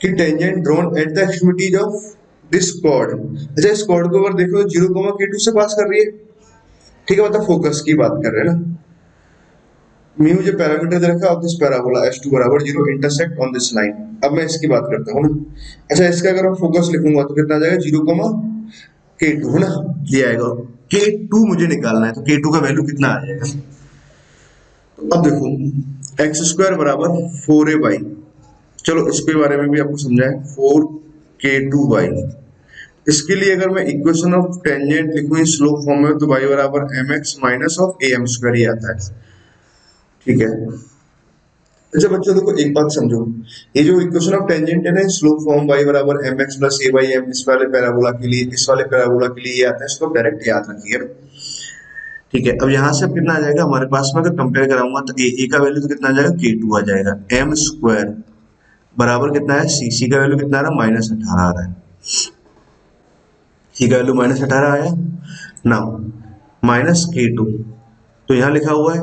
कि tangent drawn at the extremities of this cord. अच्छा, इस कॉर्ड को अगर देखो 0, k2 से पास कर रही है। ठीक है, मतलब फोकस की बात कर रहे हैं ना। म्यू जो पैरामीटर दे रखा है ऑफ दिस पैराबोला s2 बराबर 0 इंटरसेक्ट ऑन दिस लाइन। अब मैं इसकी बात करता हूँ ना। अच्छा, इसका अगर मैं फोकस लिखूंगा तो कितना आ जाएगा, 0, k2 है ना, ये आएगा। k2 मुझे निकालना है, तो k2 का वैल्यू कितना आ जाएगा। अब देखो, x² बराबर 4a/, चलो इसके बारे में भी आपको समझाएं, 4k2y। इसके लिए अगर मैं इक्वेशन ऑफ टेंजेंट लिखूं इस स्लोप फॉर्म में, तो y बराबर mx माइनस ऑफ am² ही आता है। ठीक है। अच्छा बच्चों, देखो एक बात समझो, ये जो इक्वेशन ऑफ टेंजेंट है ना, स्लोप फॉर्म y बराबर mx प्लस a/m, इस वाले पैराबोला के लिए, इस वाले पैराबोला के लिए ये आता है, इसको डायरेक्ट याद रखिए। ठीक है, अब यहाँ से अब कितना आ जाएगा हमारे पास में, अगर कंपेयर कराऊंगा तो a का वैल्यू तो कितना आ जाएगा, k2 आ जाएगा। m² बराबर कितना है, c का वैल्यू कितना आ रहा है, -18 आ रहा है। c का वैल्यू -18 आया। नाउ -k2, तो यहाँ लिखा हुआ है,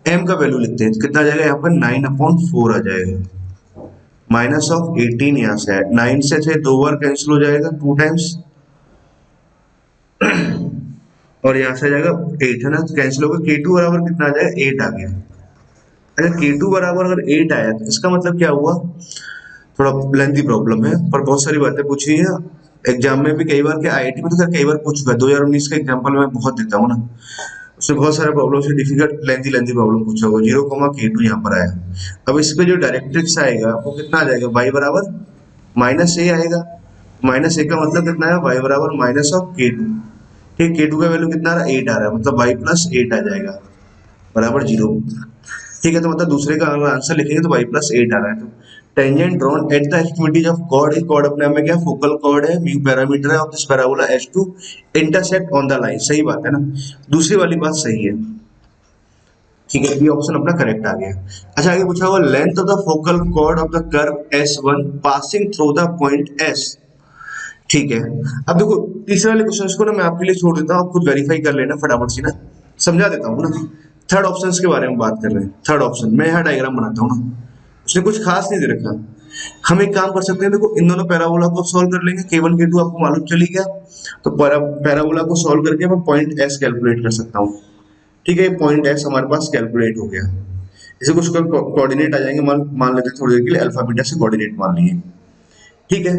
m का वैल्यू लिखते हैं, कितना आ जाएगा यहाँ पर, 9/4 आ जाएगा। -18 यहाँ से है, 9 से 6 2 बार कैंसिल हो जाएगा, 2 टाइम्स, और यहाँ से आ जाएगा 8 है ना, तो कैंसिल होगा, k2 बराबर कितना आ जाएगा, 8 आ गया। अगर k2 बराबर अगर 8 आया तो इसका मतलब क्या हुआ, थोड़ा लेंथी प्रॉब्लम है, पर बहुत सारी बातें पूछी है एग्जाम में भी कई बार, के आईआईटी में तो खैर कई बार पूछ चुका है। 2019 का एग्जाम्पल मैं बहुत देता हूँ ना, उसमें बहुत सारे प्रॉब्लम से डिफिकल्ट लेंथी प्रॉब्लम पूछा होगा। 0, k2 यहाँ पर आया। अब इस पे जो डायरेक्ट्रिक्स आएगा वो कितना आ जाएगा, y बराबर -a आएगा। -a का मतलब कितना है, y बराबर माइनस ऑफ k2। ठीक, k2 का वैल्यू कितना आ रहा है, 8 आ रहा है, मतलब y प्लस 8 आ जाएगा बराबर 0। ठीक है, तो मतलब दूसरे का अगर आंसर लिखेंगे तो y प्लस 8 आ रहा है। तो tangent drawn at the extremities of chord, एक कॉर्ड अपने आप में क्या फोकल कॉर्ड है, म्यू पैरामीटर है of this parabola s2 intersect on the line. सही बात है ना, दूसरी वाली बात सही है। ठीक है, ये ऑप्शन अपना करेक्ट आ गया। अच्छा, आगे पूछा हुआ, length of the focal cord of the curve s1 passing through the point s। ठीक है, अब देखो तीसरे वाले क्वेश्चन को ना मैं आपके लिए छोड़ देता हूँ, आप खुद वेरीफाई कर लेना फटाफट से ना, समझा देता हूँ ना। थर्ड ऑप्शन के बारे में बात कर रहे हैं। थर्ड ऑप्शन मैं यहाँ डायग्राम बनाता हूँ ना, उसने कुछ खास नहीं दे रखा। हम एक काम कर सकते हैं, देखो इन दोनों पैराबोला को सॉल्व कर लेंगे, k1 k2 आपको मालूम चली गया, तो पैराबोला को सॉल्व करके मैं पॉइंट s कैलकुलेट कर सकता हूँ। ठीक है, पॉइंट s हमारे पास कैलकुलेट हो गया। इसे कुछ कोऑर्डिनेट आ जाएंगे, मान लेते हैं थोड़ी देर के लिए अल्फा बीटा से कोऑर्डिनेट मान लिए। ठीक है,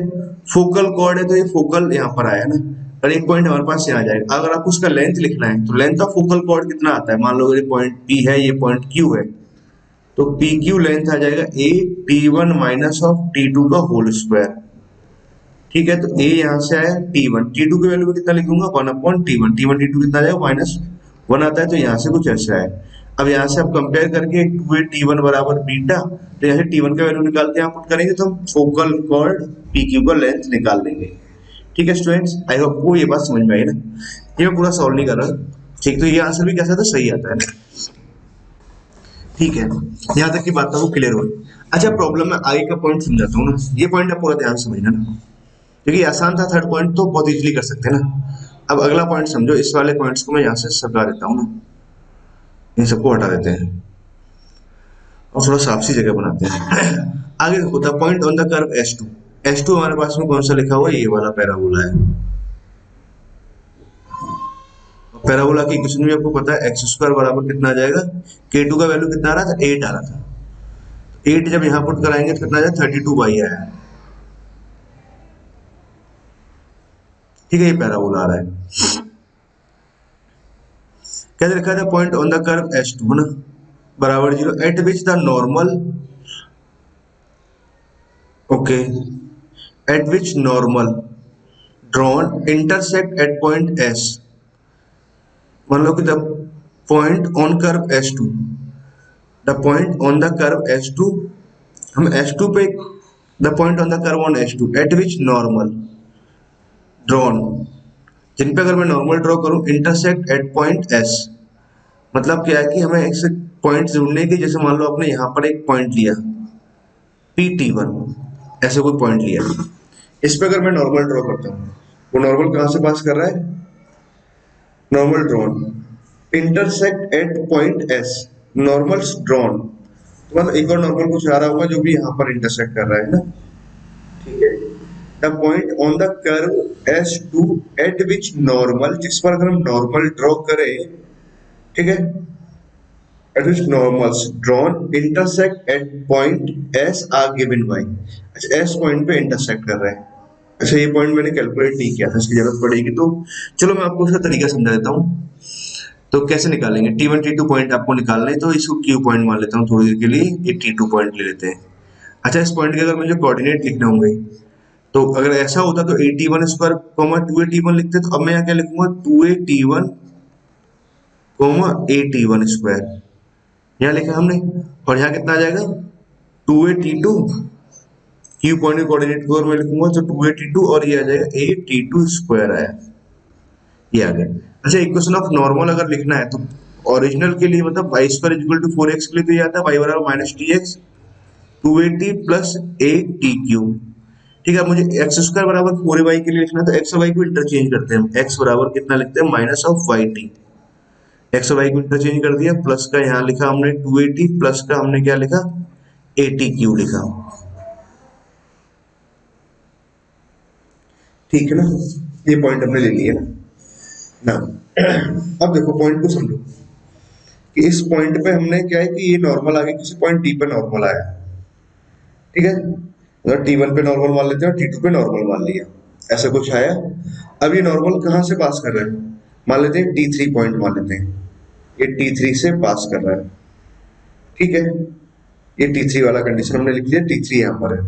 फोकल कॉर्ड है तो ये फोकल यहाँ पर आया ना, और एक पॉइंट हमारे पास यहाँ आ जाएगा। अगर आपको उसका लेंथ लिखना है तो लेंथ ऑफ फोकल कॉर्ड कितना आता है, मान लो ये पॉइंट P है, ये पॉइंट Q है, तो PQ लेंथ आ जाएगा a t1 minus of t2 का होल स्क्वायर। ठीक है, तो a यहाँ से आया t1, t2 की वैल्यू कितना लिखूंगा 1/t1, t1 t2 कितना आ जाएगा -1 आता है, तो यहाँ से कुछ ऐसा है। अब यहाँ से आप कंपेयर करके 2a t1 बराबर बीटा, तो यहाँ से t1 का वैल्यू निकाल के यहाँ पुट करेंगे तो हम फोकल कॉर्ड PQ का लेंथ निकाल लेंगे। ठीक है स्टूडेंट्स, आई होप को ये बात समझ में आई ना। ये मैं पूरा सॉल्व नहीं कर रहा, ठीक, तो ये आंसर भी कैसा था, सही आता है ना। ठीक है, यहाँ तक की बात आपको क्लियर हो। अच्छा, प्रॉब्लम में आई का पॉइंट समझाता हूँ ना, ये पॉइंट आप पूरा ध्यान से समझना ना, क्योंकि आसान था, थर्ड पॉइंट तो बहुत इजीली कर सकते हैं ना। अब अगला पॉइंट समझो, इस वाले पॉइंट्स को मैं यहाँ से सटा देता हूँ ना, इन सबको हटा देते हैं और थोड़ा साफ सी जगह बनाते हैं। आगे देखो, the point on the curve S2, S2 हमारे पास में कौन सा लिखा हुआ है, ये वाला पैराबोला है। पैराबोला की इक्वेशन में आपको पता है x² बराबर कितना आ जाएगा, k2 का वैल्यू कितना आ रहा था, 8 आ रहा था, 8 जब यहाँ पुट कराएंगे तो कितना आ जाएगा 32 आया है। ठीक है, ये पैराबोला आ रहा है। क्या लिखा था, point on the curve S2 ना बराबर 0 at which the normal, okay, at which normal drawn intersect at point S। मान लो कि the point on curve S2, the point on the curve S2, हम S2 पे, the point on the curve on S2 at which normal drawn, जिन पे अगर मैं normal draw करूं इंटरसेक्ट एट पॉइंट S, मतलब क्या है कि हमें एक पॉइंट ढूंढने की, जैसे मान लो आपने यहाँ पर एक पॉइंट लिया PT1, ऐसे कोई पॉइंट लिया, इस पे अगर मैं नॉर्मल ड्रॉ करता हूँ, वो नॉर्मल कहाँ से पास कर रहा है, normal drawn intersect at point S, normal drawn, तो मतलब एक और नॉर्मल कुछ आ रहा होगा जो भी यहाँ पर इंटरसेक्ट कर रहा है ना। ठीक है, the point on the curve S2 at which normal, जिस पर अगर हम नॉर्मल ड्रॉ करें, ठीक है, at which normals drawn intersect at point S are given by, अच्छा S पॉइंट पे इंटरसेक्ट कर रहा है। अच्छा, ये पॉइंट मैंने कैलकुलेट नहीं किया था, इसकी जरूरत पड़ेगी, तो चलो मैं आपको उसका तरीका समझा देता हूँ। तो कैसे निकालेंगे, T1 T2 पॉइंट आपको निकालना है, तो इसको Q पॉइंट मान लेता हूँ थोड़ी देर के लिए, ये T2 पॉइंट ले लेते हैं। अच्छा, इस पॉइंट के अगर मुझे कोऑर्डिनेट लिखने होंगे, तो अगर ऐसा होता तो AT1² 2AT1 लिखते, तो अब मैं यहाँ क्या लिखूंगा 2AT1 AT1², यहाँ लिखा हमने, और यहाँ कितना आ जाएगा 2AT2, Q पॉइंट के कोऑर्डिनेट को मैं लिखूंगा तो 2AT2, और ये आ जाएगा AT2² आया, ये आ गया। अच्छा, इक्वेशन ऑफ नॉर्मल अगर लिखना है तो ओरिजिनल के लिए, मतलब y² = 4x के लिए तो ये आता है y बराबर -tx 2at प्लस atq। ठीक है, मुझे x² बराबर 4y के लिए लिखना है, तो x और y को इंटरचेंज करते हैं, x बराबर कितना लिखते हैं -yt, x और y को इंटरचेंज कर दिया, प्लस का यहाँ लिखा हमने 2at, प्लस का हमने क्या लिखा atq लिखा। ठीक है ना, ये पॉइंट हमने ले लिया ना। अब देखो पॉइंट को समझो कि इस पॉइंट पे हमने क्या है कि ये नॉर्मल आ गया, किसी पॉइंट टी पे नॉर्मल आया, ठीक है, मतलब T1 पे नॉर्मल मान लेते हैं और T2 पे नॉर्मल मान लिया, ऐसा कुछ आया। अब ये नॉर्मल कहाँ से पास कर रहे हैं, मान लेते हैं T3 पॉइंट मान लेते हैं, ये T3 से पास कर रहा है। ठीक है, ये T3 वाला कंडीशन हमने लिख लिया, T3 यहाँ पर है।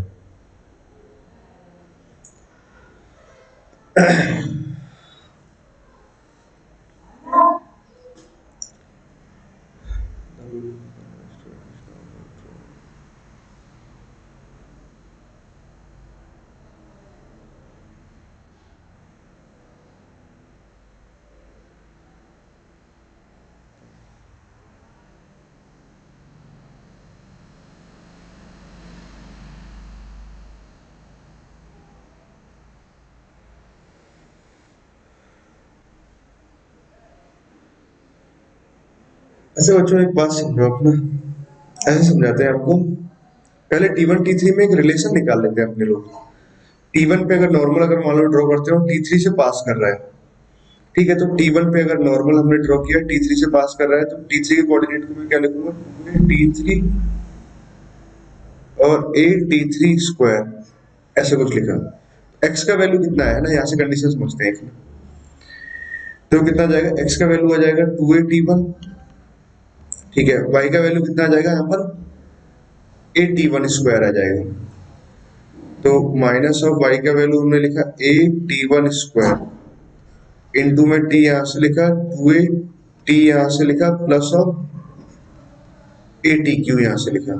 ऐसे बच्चों एक बात समझो अपना, ऐसे समझाते हैं आपको, पहले T1 T3 में एक रिलेशन निकाल लेते हैं अपने लोग। T1 पे अगर नॉर्मल अगर मान लो ड्रॉ करते हो T3 से पास कर रहा है, ठीक है, तो T1 पे अगर नॉर्मल हमने ड्रॉ किया T3 से पास कर रहा है, तो T3 के कोऑर्डिनेट को मैं क्या लिखूंगा, T3 और AT3², ऐसे कुछ लिखा। x का वैल्यू कितना है ना, यहाँ से कंडीशन समझते हैं, तो कितना जाएगा, x का वैल्यू आ जाएगा 2AT1, ठीक है, y का वैल्यू कितना आ जाएगा यहाँ पर AT1² आ जाएगा, तो माइनस ऑफ वाई का वैल्यू हमने लिखा A T one square into में टी यहां से लिखा 2a टी यहां से लिखा plus of A T Q यहां से लिखा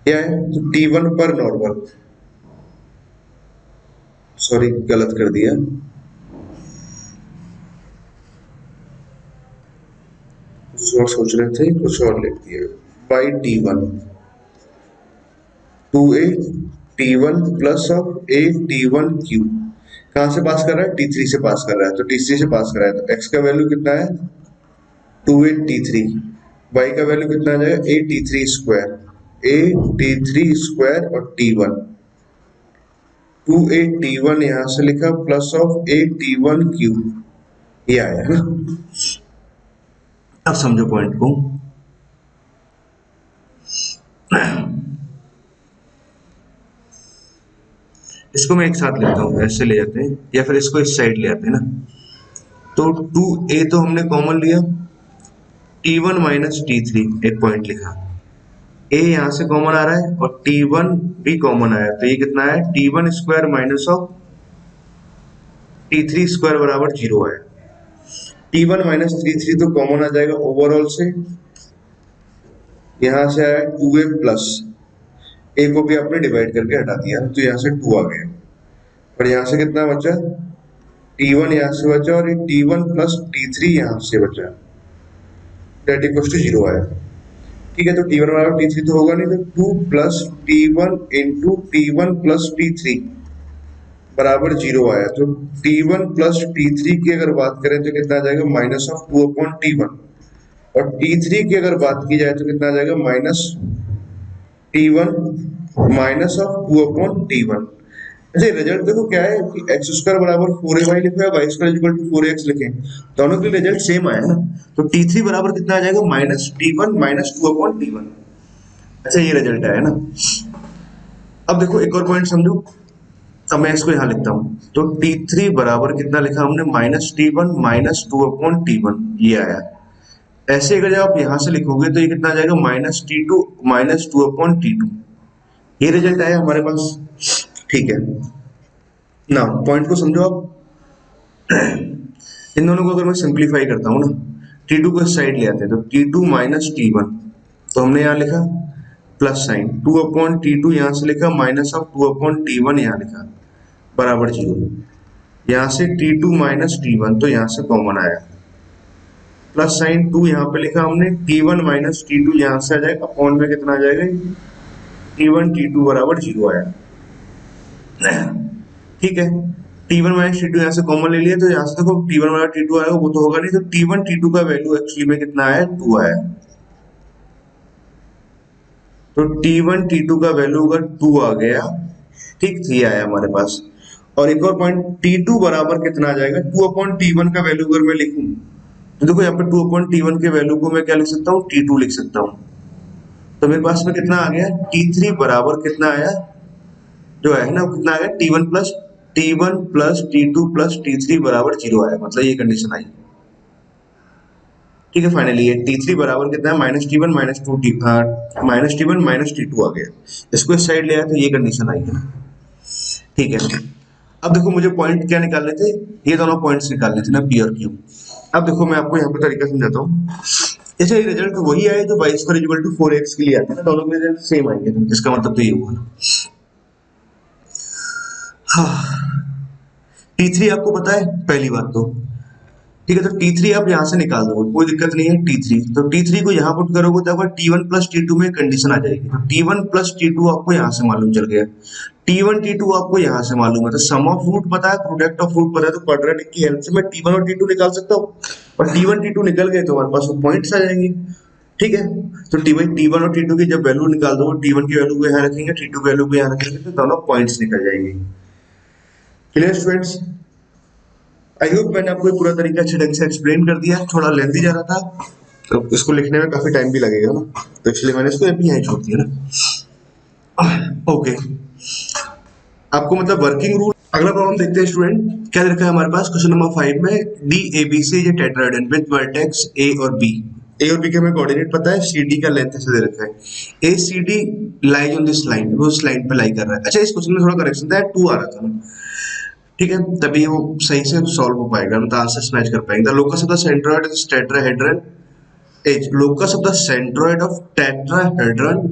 क्या है तो T1 पर नॉर्मल सॉरी गलत कर दिया कुछ और सोच रहे थे कुछ और लिख दिया by T1 2a T1 plus of a T1 Q कहां से पास कर रहा है T3 से पास कर रहा है तो T3 से पास कर रहा है तो x का वैल्यू कितना है 2a T3 y का वैल्यू कितना आ जाएगा a T3 square a T3 square और T1 2a T1 यहां से लिखा plus of a T1 Q ये आया ना। अब समझो पॉइंट को इसको मैं एक साथ लेता हूं ऐसे ले जाते हैं या फिर इसको इस साइड ले आते हैं ना तो 2a तो हमने कॉमन लिया T1 माइनस T3 एक पॉइंट लिखा a यहां से कॉमन आ रहा है और T1 भी कॉमन आया तो ये कितना है T1 square minus of T3 square बराबर 0 है T1 माइनस T3 तो कॉमन आ जाएगा ओवरऑल से यहां से आया 2a प्लस a को भी आपने डिवाइड करके हटा दिया तो यहाँ से 2 आ गया और यहाँ से कितना बचा T1 यहाँ से बचा और ये T1 प्लस T3 यहाँ से बचा दैट इक्वल्स टू 0 आया ठीक है तो T1 बराबर T3 तो होगा नहीं तो 2 plus T1 into T1 plus T3 बराबर 0 आया तो T1 प्लस T3 की अगर बात करें तो कितना आ जाएगा माइनस ऑफ 2 अपॉन T1 और T3 की अगर बात की जाए तो कितना आ जाएगा minus T1 minus of 2 upon T1 अच्छा रिजल्ट देखो क्या है कि x स्क्वायर बराबर 4ay लिखा है y square equal to 4x लिखे दोनों के रिजल्ट सेम आया ना तो T3 बराबर कितना आ जाएगा minus T1 minus 2 upon T1 अच्छा ये रिजल्ट आया ना। अब देखो एक और पॉइंट समझो अब मैं इसको यहाँ लिखता हूँ तो T3 बराबर कितना लिखा हमने minus T1 minus 2 upon T1 ये आया ऐसे अगर जब आप यहां से लिखोगे तो ये कितना आ जाएगा minus T2 minus 2 upon T2 ये रिजल्ट आया हमारे पास ठीक है ना पॉइंट को समझो आप इन दोनों को अगर मैं सिंप्लीफाई करता हूं ना T2 को इस साइड ले आते हैं तो T2 माइनस T1 तो हमने यहाँ लिखा प्लस साइन 2 अपॉन T2 यहाँ से लिखा माइनस ऑफ 2 अपॉन T1 यहाँ लिखा बराबर 0 यहाँ से T2 माइनस T1 तो यहाँ से कॉमन आया प्लस साइन 2 यहाँ पे लिखा हमने T1 माइनस T2 यहाँ से आ जाएगा अपॉन में कितना आ जाएगा T1 T2 बराबर 0 आया ठीक है T1 माइनस T2 यहाँ से कॉमन ले लिया तो यहाँ से देखो T1 बराबर T2 आएगा वो तो होगा नहीं तो T1 T2 का वैल्यू एक्चुअली में कितना आया 2 आया तो T1 T2 का वैल्यू अगर 2 आ गया ठीक 3 आया हमारे पास और एक और पॉइंट T2 बराबर कितना आ जाएगा 2 अपॉन T1 का वैल्यू अगर मैं लिखूं तो देखो यहाँ पे 2 अपॉन T1 के वैल्यू को मैं क्या लिख सकता हूँ T2 लिख सकता हूँ तो मेरे पास में कितना आ गया T3 बराबर कितना आया जो है ना कितना आ गया T1 plus T2 plus T3 बराबर 0 आया मतलब ये कंडीशन आई ठीक है फाइनली ये T3 बराबर कितना है minus T1 minus T1 minus T2 आ गया इसको इस साइड ले आया तो ये कंडीशन आई है ठीक है। अब देखो मुझे पॉइंट क्या निकालने थे ये दोनों पॉइंट्स निकालने थे ना P और Q। अब देखो मैं आपको यहाँ पे तरीका समझाता हूँ ऐसे रिजल्ट वही आए जो y square equal to 4x के लिए आते हैं ना दोनों के रिजल्ट सेम आएंगे इसका मतलब तो ये हुआ ना। T3 आपको पता है पहली बात तो ठीक है तो T3 आप यहाँ से निकाल दोगे कोई दिक्कत नहीं है T3 तो T3 को यहाँ पुट करोगे तो आपका T1 प्लस T2 में कंडीशन आ जाएगी तो T1 प्लस T2 आपको यहाँ से मालूम चल गया T1 T2 आपको यहाँ से मालूम है तो सम ऑफ रूट पता है प्रोडक्ट ऑफ रूट पता है तो क्वाड्रेटिक की हेल्प से मैं T1 और T2 निकाल सकता हूँ और T1 T2 निकल गए तो हमारे पास वो पॉइंट्स आ जाएंगे ठीक है तो T1 और T2 की जब वैल्यू निकाल दो T1 की वैल्यू को यहाँ रखेंगे T2 की वैल्यू को यहाँ रखेंगे तो दोनों पॉइंट्स निकल जाएंगे। क्लियर स्टूडेंट्स आई होप मैंने आपको पूरा तरीका अच्छे ढंग से एक्सप्लेन कर दिया थोड़ा लेंथी जा रहा था तो इसको लिखने में काफी टाइम भी लगेगा ना तो इसलिए मैंने इसको अभी यहीं छोड़ दिया ना ओके आपको मतलब वर्किंग रूल। अगला प्रॉब्लम देखते हैं स्टूडेंट क्या लिखा है हमारे पास क्वेश्चन नंबर 5 में डी ए बी से टेट्राहेड्रन विद वर्टेक्स ए और बी ए और बी के हमें कोऑर्डिनेट पता है, सी डी का लेंथ ऐसे दे रखा है, A C D lies on this line, वो उस लाइन पे लाई कर रहा है। अच्छा इस क्वेश्चन में थोड़ा करेक्शन था, 2 आ रहा था ना, ठीक है, तभी वो सही से सॉल्व हो पाएगा, मतलब आंसर मैच कर पाएंगे। The locus of the centroid is tetrahedron edge, locus of the centroid of tetrahedron,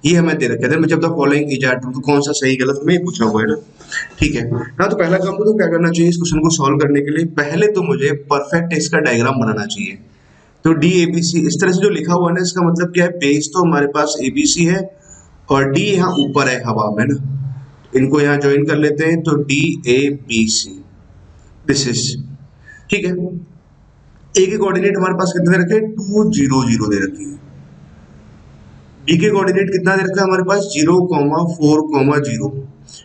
ये हमें दे रखा है। जब the following is are true, तो कौन सा सही गलत में पूछा हुआ है ना, ठीक है ना। तो पहला काम तो क्या करना चाहिए इस क्वेश्चन को सॉल्व करने के लिए, पहले तो मुझे परफेक्ट इसका डायग्राम बनाना चाहिए। तो डी ए बी सी इस तरह से जो लिखा हुआ है ना, इसका मतलब क्या है, बेस तो हमारे पास ए बी सी है और डी यहाँ ऊपर है हवा में ना, इनको यहाँ ज्वाइन कर लेते हैं, तो D A B C this is, ठीक है। ए के कोऑर्डिनेट हमारे पास कितने दे रखे, 2 0 0 दे रखी है। डी के कोऑर्डिनेट कितना दे रखा है हमारे पास, 0, 4, 0,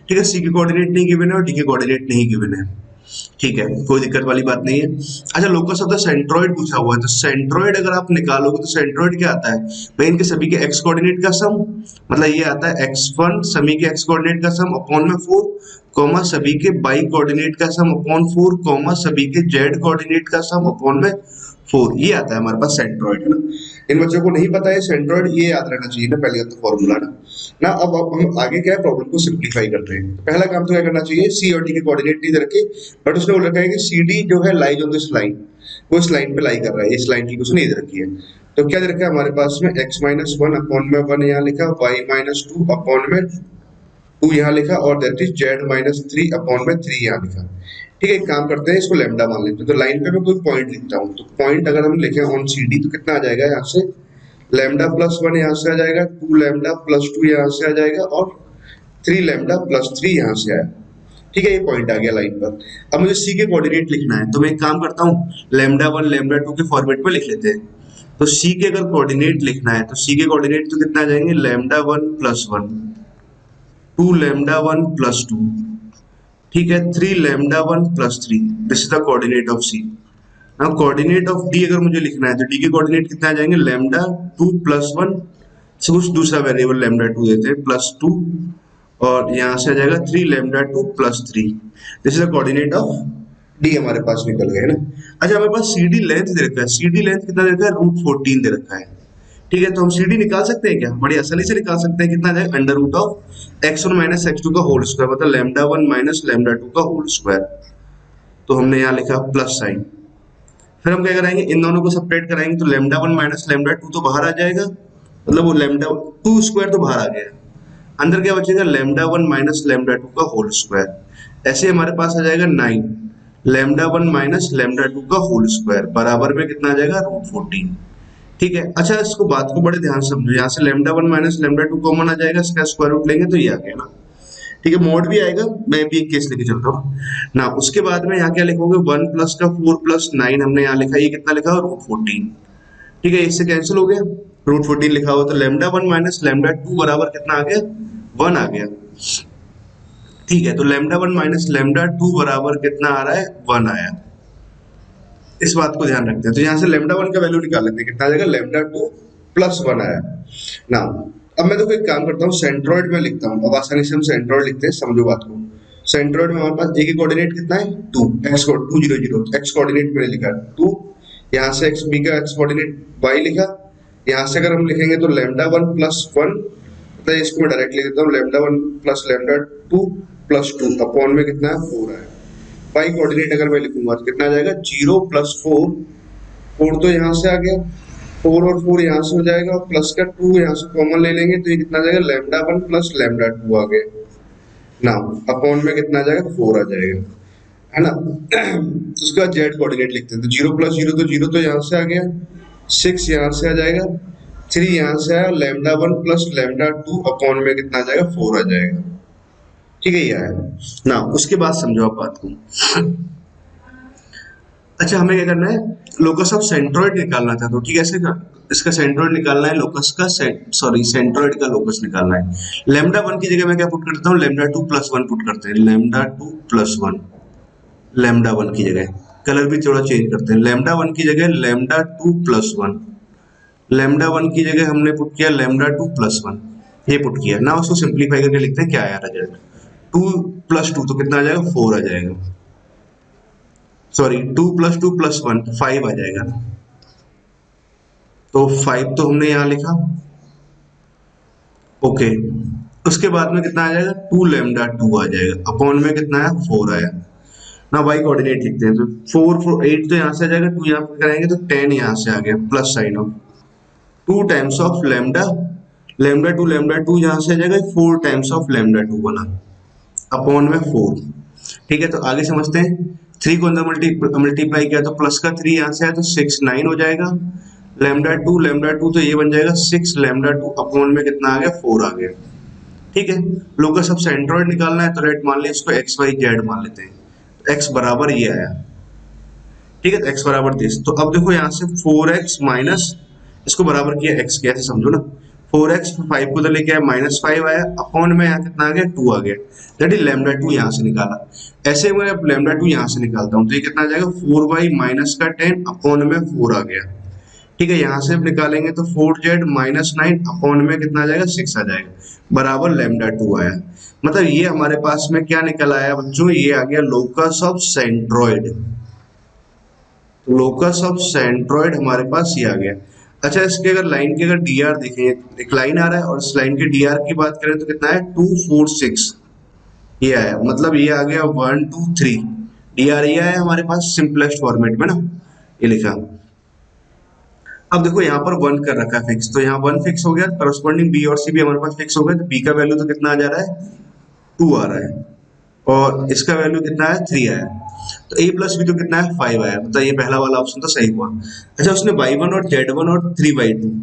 ठीक है। सी के कोऑर्डिनेट नहीं गिवन है और डी के कोऑर्डिनेट नहीं गिवन है, ठीक है, कोई दिक्कत वाली बात नहीं है। अच्छा लोकस ऑफ द सेंट्रोइड पूछा हुआ है, तो सेंट्रोइड अगर आप निकालोगे तो सेंट्रोइड क्या आता है भाई, इनके सभी के एक्स कोऑर्डिनेट का सम, मतलब ये आता है x1 सभी के एक्स कोऑर्डिनेट का सम अपॉन में 4, कॉमा सभी के बाई कोऑर्डिनेट का सम अपॉन 4, कॉमा सभी के जेड कोऑर्डिनेट का सम अपॉन में 4, ये आता है हमारे पास सेंट्रोइड है ना। इन बच्चों को नहीं पता है सेंट्रोइड, ये याद रहना चाहिए ना पहले तो फॉर्मूला ना। अब हम आगे क्या है प्रॉब्लम को सिंप्लीफाई करते हैं। तो पहला काम तो क्या करना चाहिए, सी और डी के कोऑर्डिनेट नहीं दे रखे, बट उसने बोल रखा है कि सी डी जो है लाइज ऑन दिस लाइन, वो इस लाइन पे लाई कर रहा है, इस लाइन की कुछ नहीं दे रखी है। तो क्या दे रखा है हमारे पास में, x-1 अपॉन में 1 यहाँ लिखा, y-2 अपॉन में 2 यहाँ लिखा, और दैट इज z-3 अपॉन में 3 यहाँ लिखा, ठीक है। एक काम करते हैं, इसको लैम्डा मान लेते हैं। तो लाइन पे मैं कोई पॉइंट लिखता हूँ, तो पॉइंट अगर हम लिखे ऑन सी डी, तो कितना आ जाएगा यहाँ से, लैम्डा प्लस 1 यहाँ से आ जाएगा, 2 लैम्डा प्लस 2 यहाँ से आ जाएगा, और 3 लैम्डा प्लस 3 यहाँ से आया, ठीक है। ये पॉइंट आ गया लाइन पर। अब मुझे सी के कोऑर्डिनेट लिखना है, तो मैं एक काम करता हूँ, लैम्डा 1 लैम्डा 2 के फॉर्मेट में लिख लेते हैं। तो सी के अगर कोऑर्डिनेट लिखना है, तो सी के कोऑर्डिनेट तो कितना आ जाएंगे, लैम्डा 1 प्लस 1, 2 लैम्डा 1 प्लस 2, ठीक है, 3 lambda 1 plus 3, this is the coordinate of C. Now coordinate of D अगर मुझे लिखना है, तो डी के कोऑर्डिनेट कितना आ जाएंगे, लैम्डा 2 प्लस 1, कुछ दूसरा वेरिएबल लैम्डा 2 देते हैं, प्लस 2, और यहाँ से आ जाएगा 3 lambda 2 plus 3, this is the coordinate of D हमारे पास निकल गए ना। अच्छा हमारे पास सी डी लेंथ दे रखा है, सी डी लेंथ कितना दे रखा है, √14 दे रखा है, ठीक है। तो हम सी डी निकाल सकते हैं क्या, बड़ी आसानी से निकाल सकते हैं, कितना आ जाएगा, under root of x1 minus x2 का होल स्क्वायर, मतलब लैम्डा 1 माइनस लैम्डा 2 का होल स्क्वायर। तो हमने यहाँ लिखा प्लस साइन, फिर हम क्या कराएंगे, इन दोनों को सेपरेट कराएंगे, तो लैम्डा 1 माइनस लैम्डा 2 तो बाहर आ जाएगा, मतलब वो लैम्डा 2 स्क्वायर तो बाहर आ गया, अंदर क्या बचेगा, लैम्डा 1 माइनस लैम्डा 2 का होल स्क्वायर। ऐसे हमारे पास आ जाएगा 9 लैम्डा 1 माइनस लैम्डा 2 का होल स्क्वायर बराबर में कितना आ जाएगा, √14, ठीक है। अच्छा इसको बात को बड़े ध्यान से समझो, यहाँ से लैम्डा 1 माइनस लैम्डा 2 कॉमन आ जाएगा, इसका स्क्वायर रूट लेंगे तो ये आ गया ना, ठीक है। मोड भी आएगा, मैं भी एक केस लेके चलता हूँ ना। उसके बाद में यहाँ क्या लिखोगे, 1 प्लस का 4 प्लस 9 हमने यहाँ लिखा, ये कितना लिखा, √14, ठीक है। इससे कैंसिल हो गया, √14 लिखा हुआ, तो लैम्डा 1 माइनस लैम्डा 2 बराबर कितना आ गया, 1 आ गया, ठीक है। तो लैम्डा 1 माइनस लैम्डा 2 बराबर कितना आ रहा है, 1 आया, इस बात को ध्यान रखते हैं। तो यहाँ से लैम्डा 1 का वैल्यू निकाल लेते हैं, कितना आ जाएगा, लैम्डा 2 प्लस 1 आया ना। अब मैं तो कोई काम करता हूँ, सेंट्रोइड में लिखता हूँ, अब आसानी से हम सेंट्रोइड लिखते हैं, समझो बात को। सेंट्रोइड में हमारे पास ए की कोऑर्डिनेट कितना है, 2, x को 2 0 0, एक्स कोऑर्डिनेट मैंने लिखा 2, यहाँ से एक्स बी का एक्स कोऑर्डिनेट y लिखा, यहाँ से अगर हम लिखेंगे तो लैम्डा 1 प्लस 1, तो इसको मैं डायरेक्ट लिख देता हूँ, lambda 1 plus lambda 2 plus 2 upon में कितना है, 4 है। y कोऑर्डिनेट अगर मैं लिखूंगा तो कितना आ जाएगा, 0 प्लस 4, 4 तो यहाँ से आ गया, 4 और 4 यहाँ से हो जाएगा, और प्लस का 2 यहाँ से कॉमन ले लेंगे, तो ये कितना आ जाएगा, लैम्डा 1 प्लस लैम्डा 2 आ गया ना, अपॉन में कितना आ जाएगा, 4 आ जाएगा, है ना। तो उसके बाद जेड कोऑर्डिनेट लिखते हैं, तो 0 प्लस 0 तो 0 तो यहाँ से आ गया, 6 यहाँ से आ जाएगा, 3 यहाँ से आया, लैम्डा 1 प्लस लैम्डा 2 अपॉन में कितना आ जाएगा, 4 आ जाएगा, ठीक है। ये आया ना। उसके बाद समझो आप बात को। अच्छा हमें क्या करना है, लोकस ऑफ सेंट्रोइड निकालना था, तो ठीक है, इसका सेंट्रोइड निकालना है, लोकस का सेंट्रोइड का लोकस निकालना है। लैम्डा 1 की जगह मैं क्या पुट करता हूँ, लैम्डा 2 प्लस 1 पुट करते हैं, लैम्डा 2 प्लस 1, लैम्डा 1 की जगह कलर भी थोड़ा चेंज करते हैं, लैम्डा 1 की जगह लैम्डा 2 प्लस 1, लैम्डा 1 की जगह हमने पुट किया लैम्डा 2 प्लस 1, ये पुट किया ना। उसको सिंप्लीफाई करके लिखते हैं, क्या आया रिजल्ट, 2 प्लस 2 तो कितना आ जाएगा, 4 आ जाएगा, सॉरी 2 प्लस 2 प्लस 1 5 आ जाएगा, तो 5 तो हमने यहाँ लिखा, ओके। उसके बाद में कितना आ जाएगा, 2 लैम्डा 2 आ जाएगा, अपॉन में कितना है 4 आया ना। वाई कोऑर्डिनेट लिखते हैं तो 4 8 तो यहाँ से आ जाएगा, 2 यहाँ पे कराएंगे तो 10 यहाँ से आ गया, plus sign of 2 times of lambda, lambda 2 यहाँ से आ जाएगा, 4 टाइम्स ऑफ लैम्डा 2 बना, अपॉन में 4। ठीक है, तो आगे समझते हैं। 3 को अंदर मल्टीप्लाई किया तो प्लस का 3 यहाँ से आया तो 6 9 हो जाएगा, लैम्डा 2 तो ये बन जाएगा 6 लैम्डा 2 अपॉन में कितना आ गया 4 आ गया। ठीक है, लोकस ऑफ सेंट्रॉइड निकालना है तो लेट मान लिया इसको एक्स वाई जेड मान लेते हैं, तो एक्स बराबर ये आया। ठीक है, तो एक्स बराबर दिस, तो अब देखो यहाँ से 4x माइनस, इसको बराबर किया एक्स के, ऐसे समझो ना, 4x 5 को तो लेके आया -5 आया, अपॉन में यहाँ कितना आ गया 2 आ गया, दैट इज लैम्डा 2 यहाँ से निकाला। ऐसे मैं लैम्डा 2 यहाँ से निकालता हूँ तो ये कितना आ जाएगा 4y माइनस का 10 अपॉन में 4 आ गया। ठीक है, यहाँ से निकालेंगे तो 4z माइनस 9 अपॉन में कितना आ जाएगा 6 आ जाएगा, बराबर लैम्डा 2 आया। मतलब ये हमारे पास में क्या निकल आया बच्चों, ये आ गया लोकस ऑफ सेंट्रॉइड। तो लोकस ऑफ सेंट्रॉइड हमारे पास ये आ गया। अच्छा, इसके अगर लाइन के अगर dr देखें, एक लाइन आ रहा है और इस लाइन के dr की बात करें तो कितना है 2 4 6 ये आया, मतलब ये आ गया 1 2 3 dr ये आया हमारे पास सिंपलेस्ट फॉर्मेट में ना, ये लिखा। अब देखो यहाँ पर 1 कर रखा है फिक्स, तो यहाँ 1 फिक्स हो गया, करस्पॉन्डिंग b और c भी हमारे पास फिक्स हो गया, तो b का वैल्यू तो कितना आ जा रहा है 2 आ रहा है, और इसका वैल्यू कितना है 3 आया, तो a प्लस b तो कितना है 5 आया, मतलब ये पहला वाला ऑप्शन तो सही हुआ। अच्छा, उसने y1 और z1 और 3y2।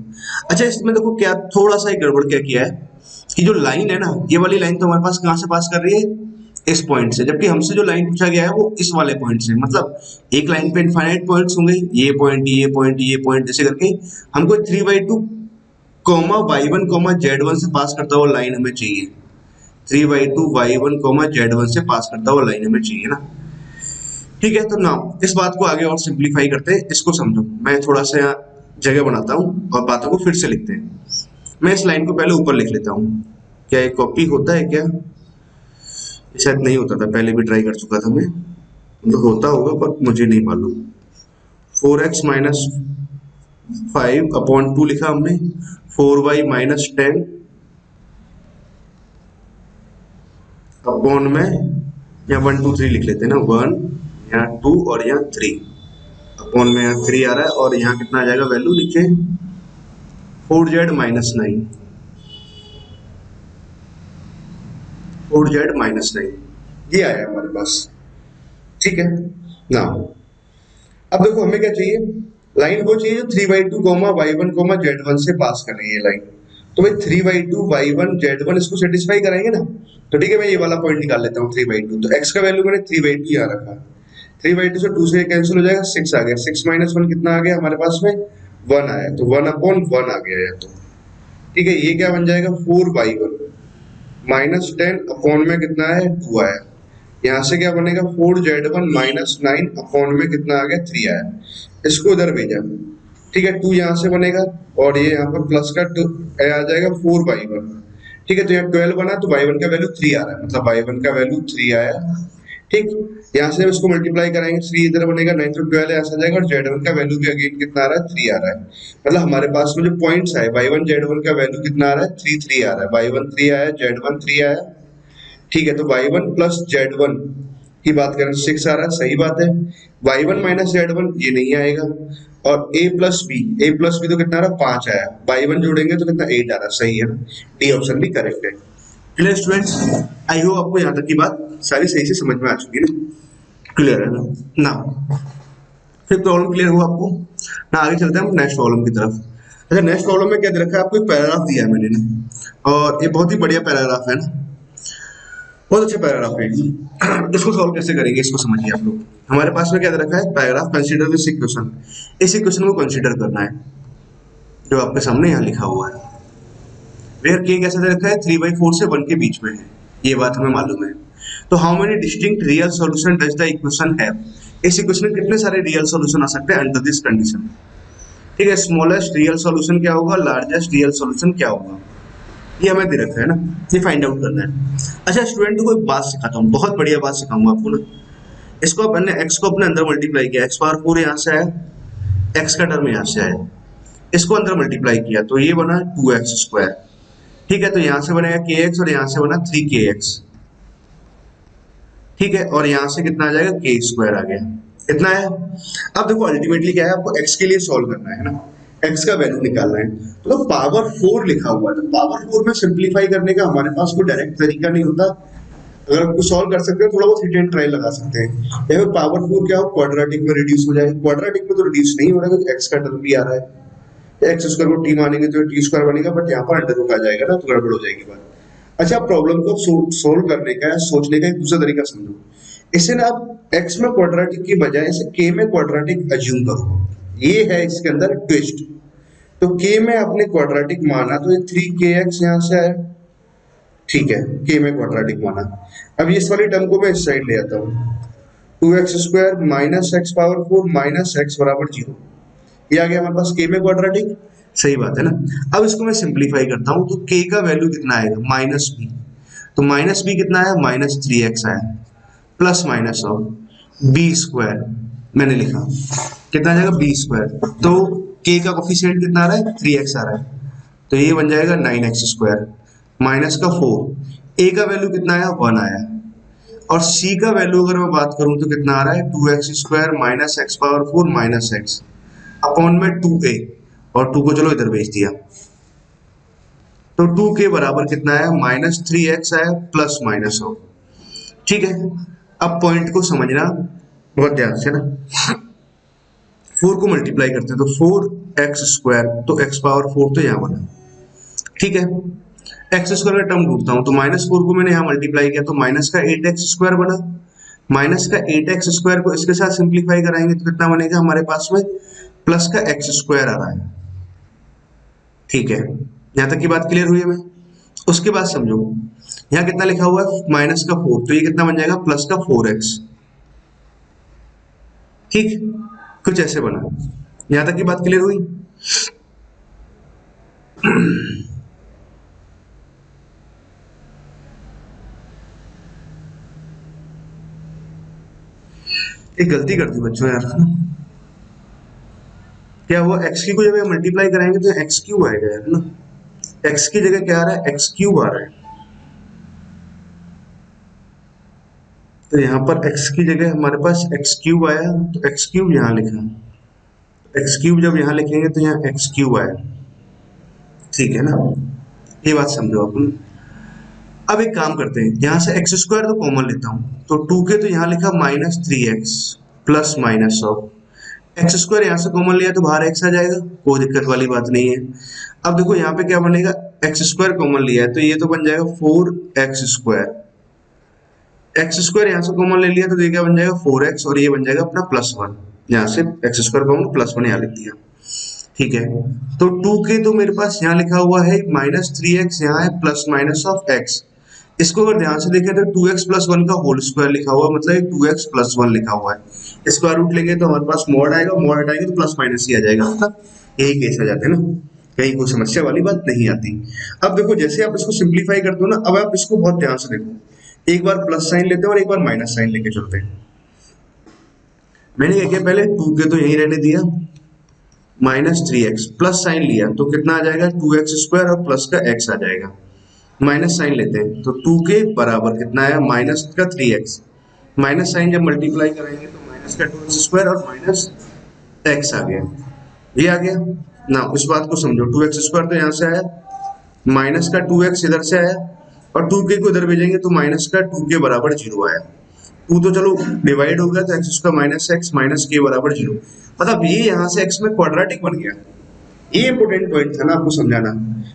अच्छा, इसमें देखो क्या थोड़ा सा गड़बड़ क्या किया है कि जो लाइन है ना, ये वाली लाइन तो हमारे पास कहाँ से पास कर रही है, इस पॉइंट से, जबकि हमसे जो लाइन पूछा गया है वो इस वाले पॉइंट से। मतलब एक लाइन पे इनफाइनाइट पॉइंट्स होंगे, ये पॉइंट ये पॉइंट ये पॉइंट, जैसे करके हमको 3y2 comma y1 comma z1 से पास करता हुआ लाइन हमें चाहिए, 3y2 y1 कॉमा z1 से पास करता हुआ लाइन हमें चाहिए ना। ठीक है, तो ना इस बात को आगे और सिंप्लीफाई करते हैं, इसको समझो। मैं थोड़ा सा यहाँ जगह बनाता हूँ और बातों को फिर से लिखते हैं। मैं इस लाइन को पहले ऊपर लिख लेता हूँ, क्या ये कॉपी होता है क्या, शायद नहीं होता था, पहले भी ट्राई कर चुका था मैं, तो होता होगा पर मुझे नहीं मालूम। 4x माइनस 5 अपॉन 2 लिखा हमने, 4y माइनस 10 अपॉन में यहाँ 1 2 3 लिख लेते हैं ना, 1 यहाँ 2 और यहाँ 3 अपॉन में यहाँ 3 आ रहा है, और यहाँ कितना आ जाएगा वैल्यू लिखे 4z माइनस 9, 4z माइनस 9 ये आया हमारे पास। ठीक है ना, अब देखो हमें क्या चाहिए, लाइन वो चाहिए जो 3y2 y1 z1 से पास कर रही है लाइन, तो भाई 3y2 y1 z1 इसको सेटिस्फाई कराएंगे ना। तो ठीक है, मैं ये वाला पॉइंट निकाल लेता हूँ 3y2, तो x का वैल्यू मैंने 3y2 यहाँ रखा, 3y2 से 2 से कैंसिल हो जाएगा, 6 आ गया, 6 माइनस 1 कितना आ गया हमारे पास में 1 आया, तो 1 अपॉन 1 आ गया है। तो ठीक है, ये क्या बन जाएगा 4y1 माइनस 10 अपॉन में कितना है 2 आया, यहाँ से क्या बनेगा 4z1 माइनस 9 अपॉन में कितना आ गया 3 आया, इसको उधर भेजा। ठीक है, 2 यहाँ से बनेगा और ये यहाँ पर प्लस का 2 आ जाएगा 4y1। ठीक है, तो यहाँ 12 बना तो y1 का वैल्यू 3 आ रहा है, मतलब y1 का वैल्यू 3 आया। ठीक, यहाँ से इसको मल्टीप्लाई कराएंगे, 3 इधर बनेगा, 9 तो 12 ऐसा जाएगा, और z1 का वैल्यू भी अगेन कितना आ रहा है 3 आ रहा है। मतलब हमारे पास में जो पॉइंट्स आए y1 z1 का वैल्यू कितना आ रहा है 3 3 आ रहा है, y1 3 आया, z1 3 आया। ठीक है, तो y1 प्लस z1 की बात करें 6 आ रहा है, सही बात है। y1 माइनस z1 ये नहीं आएगा, और a प्लस बी तो कितना आ रहा है 5 आया, y1 जोड़ेंगे तो कितना 8 आ रहा है, सही है ना, डी ऑप्शन भी करेक्ट है। क्लियर स्टूडेंट्स, आई होप आपको यहाँ तक की बात सारी सही से समझ में आ चुकी है ना, क्लियर है ना। फिर प्रॉब्लम क्लियर हुआ आपको ना, आगे चलते हैं हम नेक्स्ट प्रॉब्लम की तरफ। अच्छा, नेक्स्ट प्रॉब्लम में क्या दे रखा है, आपको एक पैराग्राफ दिया है मैंने ना, और ये बहुत ही बढ़िया पैराग्राफ है ना, बहुत अच्छा पैराग्राफ है। इसको सॉल्व कैसे करेंगे इसको समझिए आप लोग। हमारे पास में क्या दे रखा है पैराग्राफ, कंसीडर दिस इक्वेशन, इस इक्वेशन को कंसीडर करना है जो आपके सामने यहाँ लिखा हुआ है। वेयर के कैसे दे रखा है 3/4 से 1 के बीच में है, ये बात हमें मालूम है। तो how many distinct real solution does the equation have, इस इक्वेशन में कितने सारे रियल सॉल्यूशन आ सकते हैं अंडर दिस कंडीशन। ठीक है, स्मॉलेस्ट रियल सॉल्यूशन क्या होगा, लार्जेस्ट रियल सॉल्यूशन क्या होगा, ये हमें दे रखा है ना, ये फाइंड आउट करना है। अच्छा स्टूडेंट को एक बात सिखाता हूँ, बहुत बढ़िया बात सिखाऊंगा आपको ना। इसको अपने x को अपने अंदर मल्टीप्लाई किया, x पावर 4 यहाँ से आया, x का टर्म यहाँ से आया, इसको अंदर मल्टीप्लाई किया तो ये बना 2x²। ठीक है, तो यहां से बनेगा kx और यहां से बना 3kx। ठीक है, और यहां से कितना आ जाएगा k² आ गया। इतना है। अब देखो अल्टीमेटली क्या है, आपको x के लिए सॉल्व करना है ना, x का वैल्यू निकालना है। तो पावर 4 लिखा हुआ है, तो पावर 4 में सिंप्लीफाई करने का हमारे पास कोई डायरेक्ट तरीका नहीं होता। अगर आपको सॉल्व कर सकते हो, थोड़ा बहुत हिट एंड ट्रायल लगा सकते हैं। या फिर पावर 4 क्या हो, क्वाड्रेटिक में रिड्यूस हो जाए। क्वाड्रेटिक में तो रिड्यूस नहीं हो रहा है क्योंकि x का टर्म भी आ रहा है। x² को t मानेंगे तो t² बनेगा, बट यहाँ पर अंडर रूट आ जाएगा ना, तो गड़बड़ हो जाएगी बात। अच्छा, प्रॉब्लम को सोल्व करने का, सोचने का एक दूसरा तरीका समझो। इसे ना आप x में क्वाड्रेटिक की बजाय इसे k में क्वाड्रेटिक अज्यूम करो। ये है इसके अंदर ट्विस्ट। तो k में आपने क्वाड्रेटिक माना तो ये 3kx यहाँ से आया। ठीक है, k में क्वाड्रेटिक माना। अब इस वाली टर्म को मैं इस साइड ले आता हूँ, 2x² minus x power 4 minus x बराबर 0। ये आ गया हमारे पास k में क्वाड्रेटिक। सही बात है ना। अब इसको मैं सिंप्लीफाई करता हूँ, तो k का वैल्यू कितना आएगा, -b। तो -b कितना है, -3x आया, प्लस माइनस ऑफ b² मैंने लिखा, कितना आ जाएगा b²। तो k का कोफिशिएंट कितना आ रहा है, 3x आ रहा है, तो ये बन जाएगा 9x² माइनस का 4। a का वैल्यू कितना आया, 1 आया। और c का वैल्यू अगर मैं बात करूं तो कितना आ रहा है, 2x² minus x power 4 minus x upon में 2a, और 2 को चलो इधर भेज दिया, तो 2 के बराबर कितना है, -3x आया प्लस माइनस हो। ठीक है, अब पॉइंट को समझना बहुत ध्यान से ना। 4 को मल्टीप्लाई करते हैं तो 4x², तो x पावर 4 तो यहाँ बना। ठीक है, x² का टर्म ढूंढता हूं, तो -4 को मैंने यहाँ मल्टीप्लाई किया तो माइनस का 8x² बना। माइनस का 8x² को इसके साथ सिंप्लीफाई कराएंगे तो कितना बनेगा हमारे पास में, प्लस का x² आ रहा है। ठीक है, यहां तक की बात क्लियर हुई है मैं। उसके बाद समझो, यहाँ कितना लिखा हुआ है, -4, तो ये कितना बन जाएगा, प्लस का 4x। ठीक, कुछ ऐसे बना। यहां तक की बात क्लियर हुई। एक गलती कर दी बच्चों यार। क्या हुआ, x की को जब मल्टीप्लाई कराएंगे तो x³ आएगा यार ना। x की जगह क्या आ रहा है, x³ आ रहा है। तो यहाँ पर x की जगह हमारे पास x³ आया, तो x³ यहाँ लिखा। x³ जब यहाँ लिखेंगे तो यहाँ x³ आया। ठीक है ना, ये बात समझो अपन। अब एक काम करते हैं, यहाँ से x² तो कॉमन लेता हूँ, तो 2k तो यहाँ लिखा -3x plus minus of x² यहाँ से कॉमन लिया तो बाहर x आ जाएगा, कोई दिक्कत वाली बात नहीं है। अब देखो यहाँ पे क्या बनेगा, x² कॉमन लिया है तो ये तो बन जाएगा 4x²। x² यहाँ से कॉमन ले लिया तो ये क्या बन जाएगा 4x, और ये बन जाएगा अपना +1। यहाँ से x² कॉमन +1 यहाँ लिख दिया। ठीक है, तो 2k तो मेरे पास यहाँ लिखा हुआ है -3x, यहाँ है प्लस माइनस ऑफ x। इसको अगर ध्यान से देखें तो 2x + 1 का होल स्क्वायर लिखा हुआ है, मतलब 2x + 1 लिखा हुआ है। स्क्वायर रूट लेंगे तो हमारे पास मॉड आएगा, मॉड हटाएंगे तो प्लस माइनस ही आ जाएगा, मतलब यही केस आ जाते हैं ना, कहीं कोई समस्या वाली बात नहीं आती। अब देखो जैसे आप इसको सिंप्लीफाई करते हो ना, अब आप इसको बहुत ध्यान से देखो, एक बार प्लस साइन लेते हैं और एक बार माइनस साइन लेके चलते हैं। मैंने क्या किया, पहले 2k तो यहीं रहने दिया, -3x प्लस साइन लिया तो कितना आ जाएगा 2x² और प्लस का x आ जाएगा। माइनस साइन लेते हैं तो 2k बराबर कितना आया, माइनस का 3x। माइनस साइन जब मल्टीप्लाई करेंगे तो माइनस का 2x² और माइनस x आ गया, ये आ गया ना। उस बात को समझो, 2x² तो यहाँ से आया, माइनस का 2x इधर से आया, और 2k को इधर भेजेंगे तो माइनस का 2k बराबर 0 आया। 2 तो चलो डिवाइड हो गया तो x² minus x minus k बराबर 0, मतलब ये यहाँ से x में क्वाड्रेटिक बन गया। ये इंपोर्टेंट पॉइंट था ना आपको समझाना।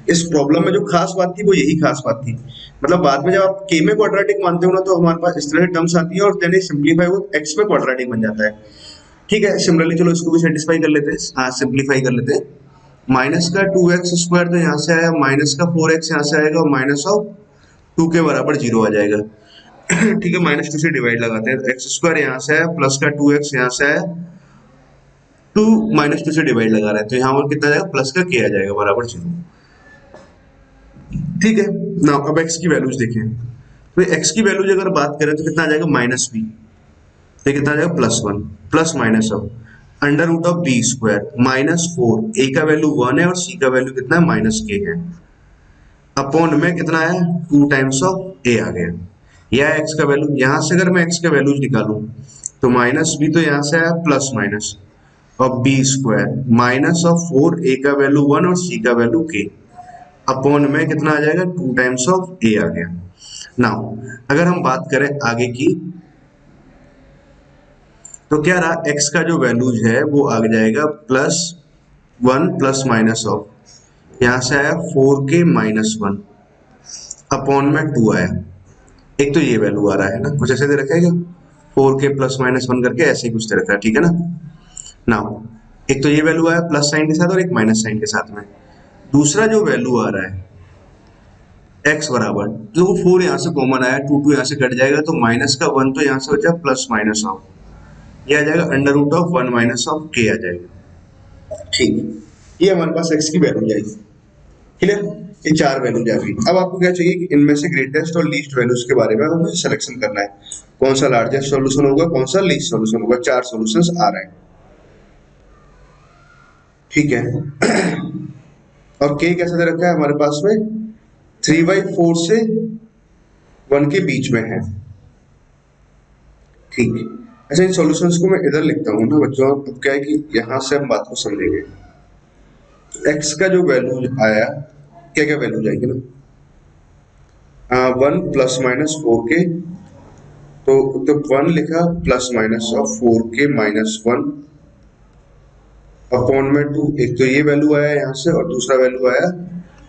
इस प्रॉब्लम में जो खास बात थी वो यही खास बात थी, मतलब बाद में जब आप k में क्वाड्रेटिक मानते हो ना तो हमारे पास इस तरह से टर्म्स आती है और देन सिंप्लीफाई वो x में क्वाड्रेटिक बन जाता है। ठीक है, सिमिलरली चलो इसको भी सेटिस्फाई कर लेते हैं, हाँ सिंप्लीफाई कर लेते हैं। माइनस का 2x² तो यहाँ से आया, माइनस का 4x यहाँ से आएगा, और माइनस ऑफ 2k बराबर 0 आ जाएगा। ठीक है, -2 से डिवाइड लगाते हैं, x² यहाँ से आया, प्लस का 2x यहाँ से आया, 2 -2 से डिवाइड लगा रहे हैं तो यहाँ पर कितना जाएगा, प्लस का k आ जाएगा बराबर 0। ठीक है ना, अब x की वैल्यूज देखें, तो x की वैल्यूज अगर बात करें तो कितना आ जाएगा, -b, तो कितना आ जाएगा +1 plus minus of under root of B square minus 4, A का वैल्यू 1 है और सी का वैल्यू कितना है माइनस के है, अपॉन में कितना है 2 टाइम्स ऑफ ए आ गया। या एक्स का वैल्यू, यहां से अगर मैं एक्स का वैल्यू निकालूं तो माइनस बी तो यहां से आया प्लस माइनस और B square minus of 4, A का वैल्यू 1 और सी का वैल्यू के, अपॉन में कितना आ जाएगा 2 टाइम्स ऑफ ए आ गया। नाउ अगर हम बात करें आगे की तो क्या रहा, x का जो वैल्यूज है वो आ जाएगा प्लस 1 प्लस माइनस ऑफ, यहां से आया 4k माइनस 1 अपॉन में 2 आया। एक तो ये वैल्यू आ रहा है ना, कुछ ऐसे दे रखा है क्या, 4k प्लस माइनस 1 करके ऐसे ही कुछ दे रखा है, ठीक है ना। नाउ एक तो ये वैल्यू आया प्लस साइन के साथ और एक माइनस साइन के साथ में। दूसरा जो वैल्यू आ रहा है x बराबर, तो 4 यहाँ से कॉमन आया, 2 यहाँ से कट जाएगा तो माइनस का 1 तो यहाँ से हो जाए प्लस माइनस ऑफ, ये आ जाएगा under root of 1 minus of K आ जाएगा। ठीक है, ये हमारे पास x की वैल्यू जाएगी, क्लियर। ये 4 वैल्यू जाएगी। अब आपको क्या चाहिए कि इनमें से ग्रेटेस्ट और लीस्ट वैल्यूज के बारे में हमें सिलेक्शन करना है, कौन सा लार्जेस्ट सॉल्यूशन होगा, कौन सा लीस्ट सॉल्यूशन होगा। 4 सॉल्यूशंस आ रहे हैं, ठीक है। और k कैसे दे रखा है हमारे पास में, 3/4 से 1 के बीच में है, ठीक है। अच्छा, इन सॉल्यूशंस को मैं इधर लिखता हूँ ना बच्चों, अब क्या है कि यहाँ से हम बात को समझेंगे। x का जो वैल्यू आया, क्या क्या वैल्यू जाएगी ना, 1 प्लस माइनस 4k, तो 1 लिखा plus minus of 4k minus 1 upon में 2, एक तो ये वैल्यू आया यहाँ से और दूसरा वैल्यू आया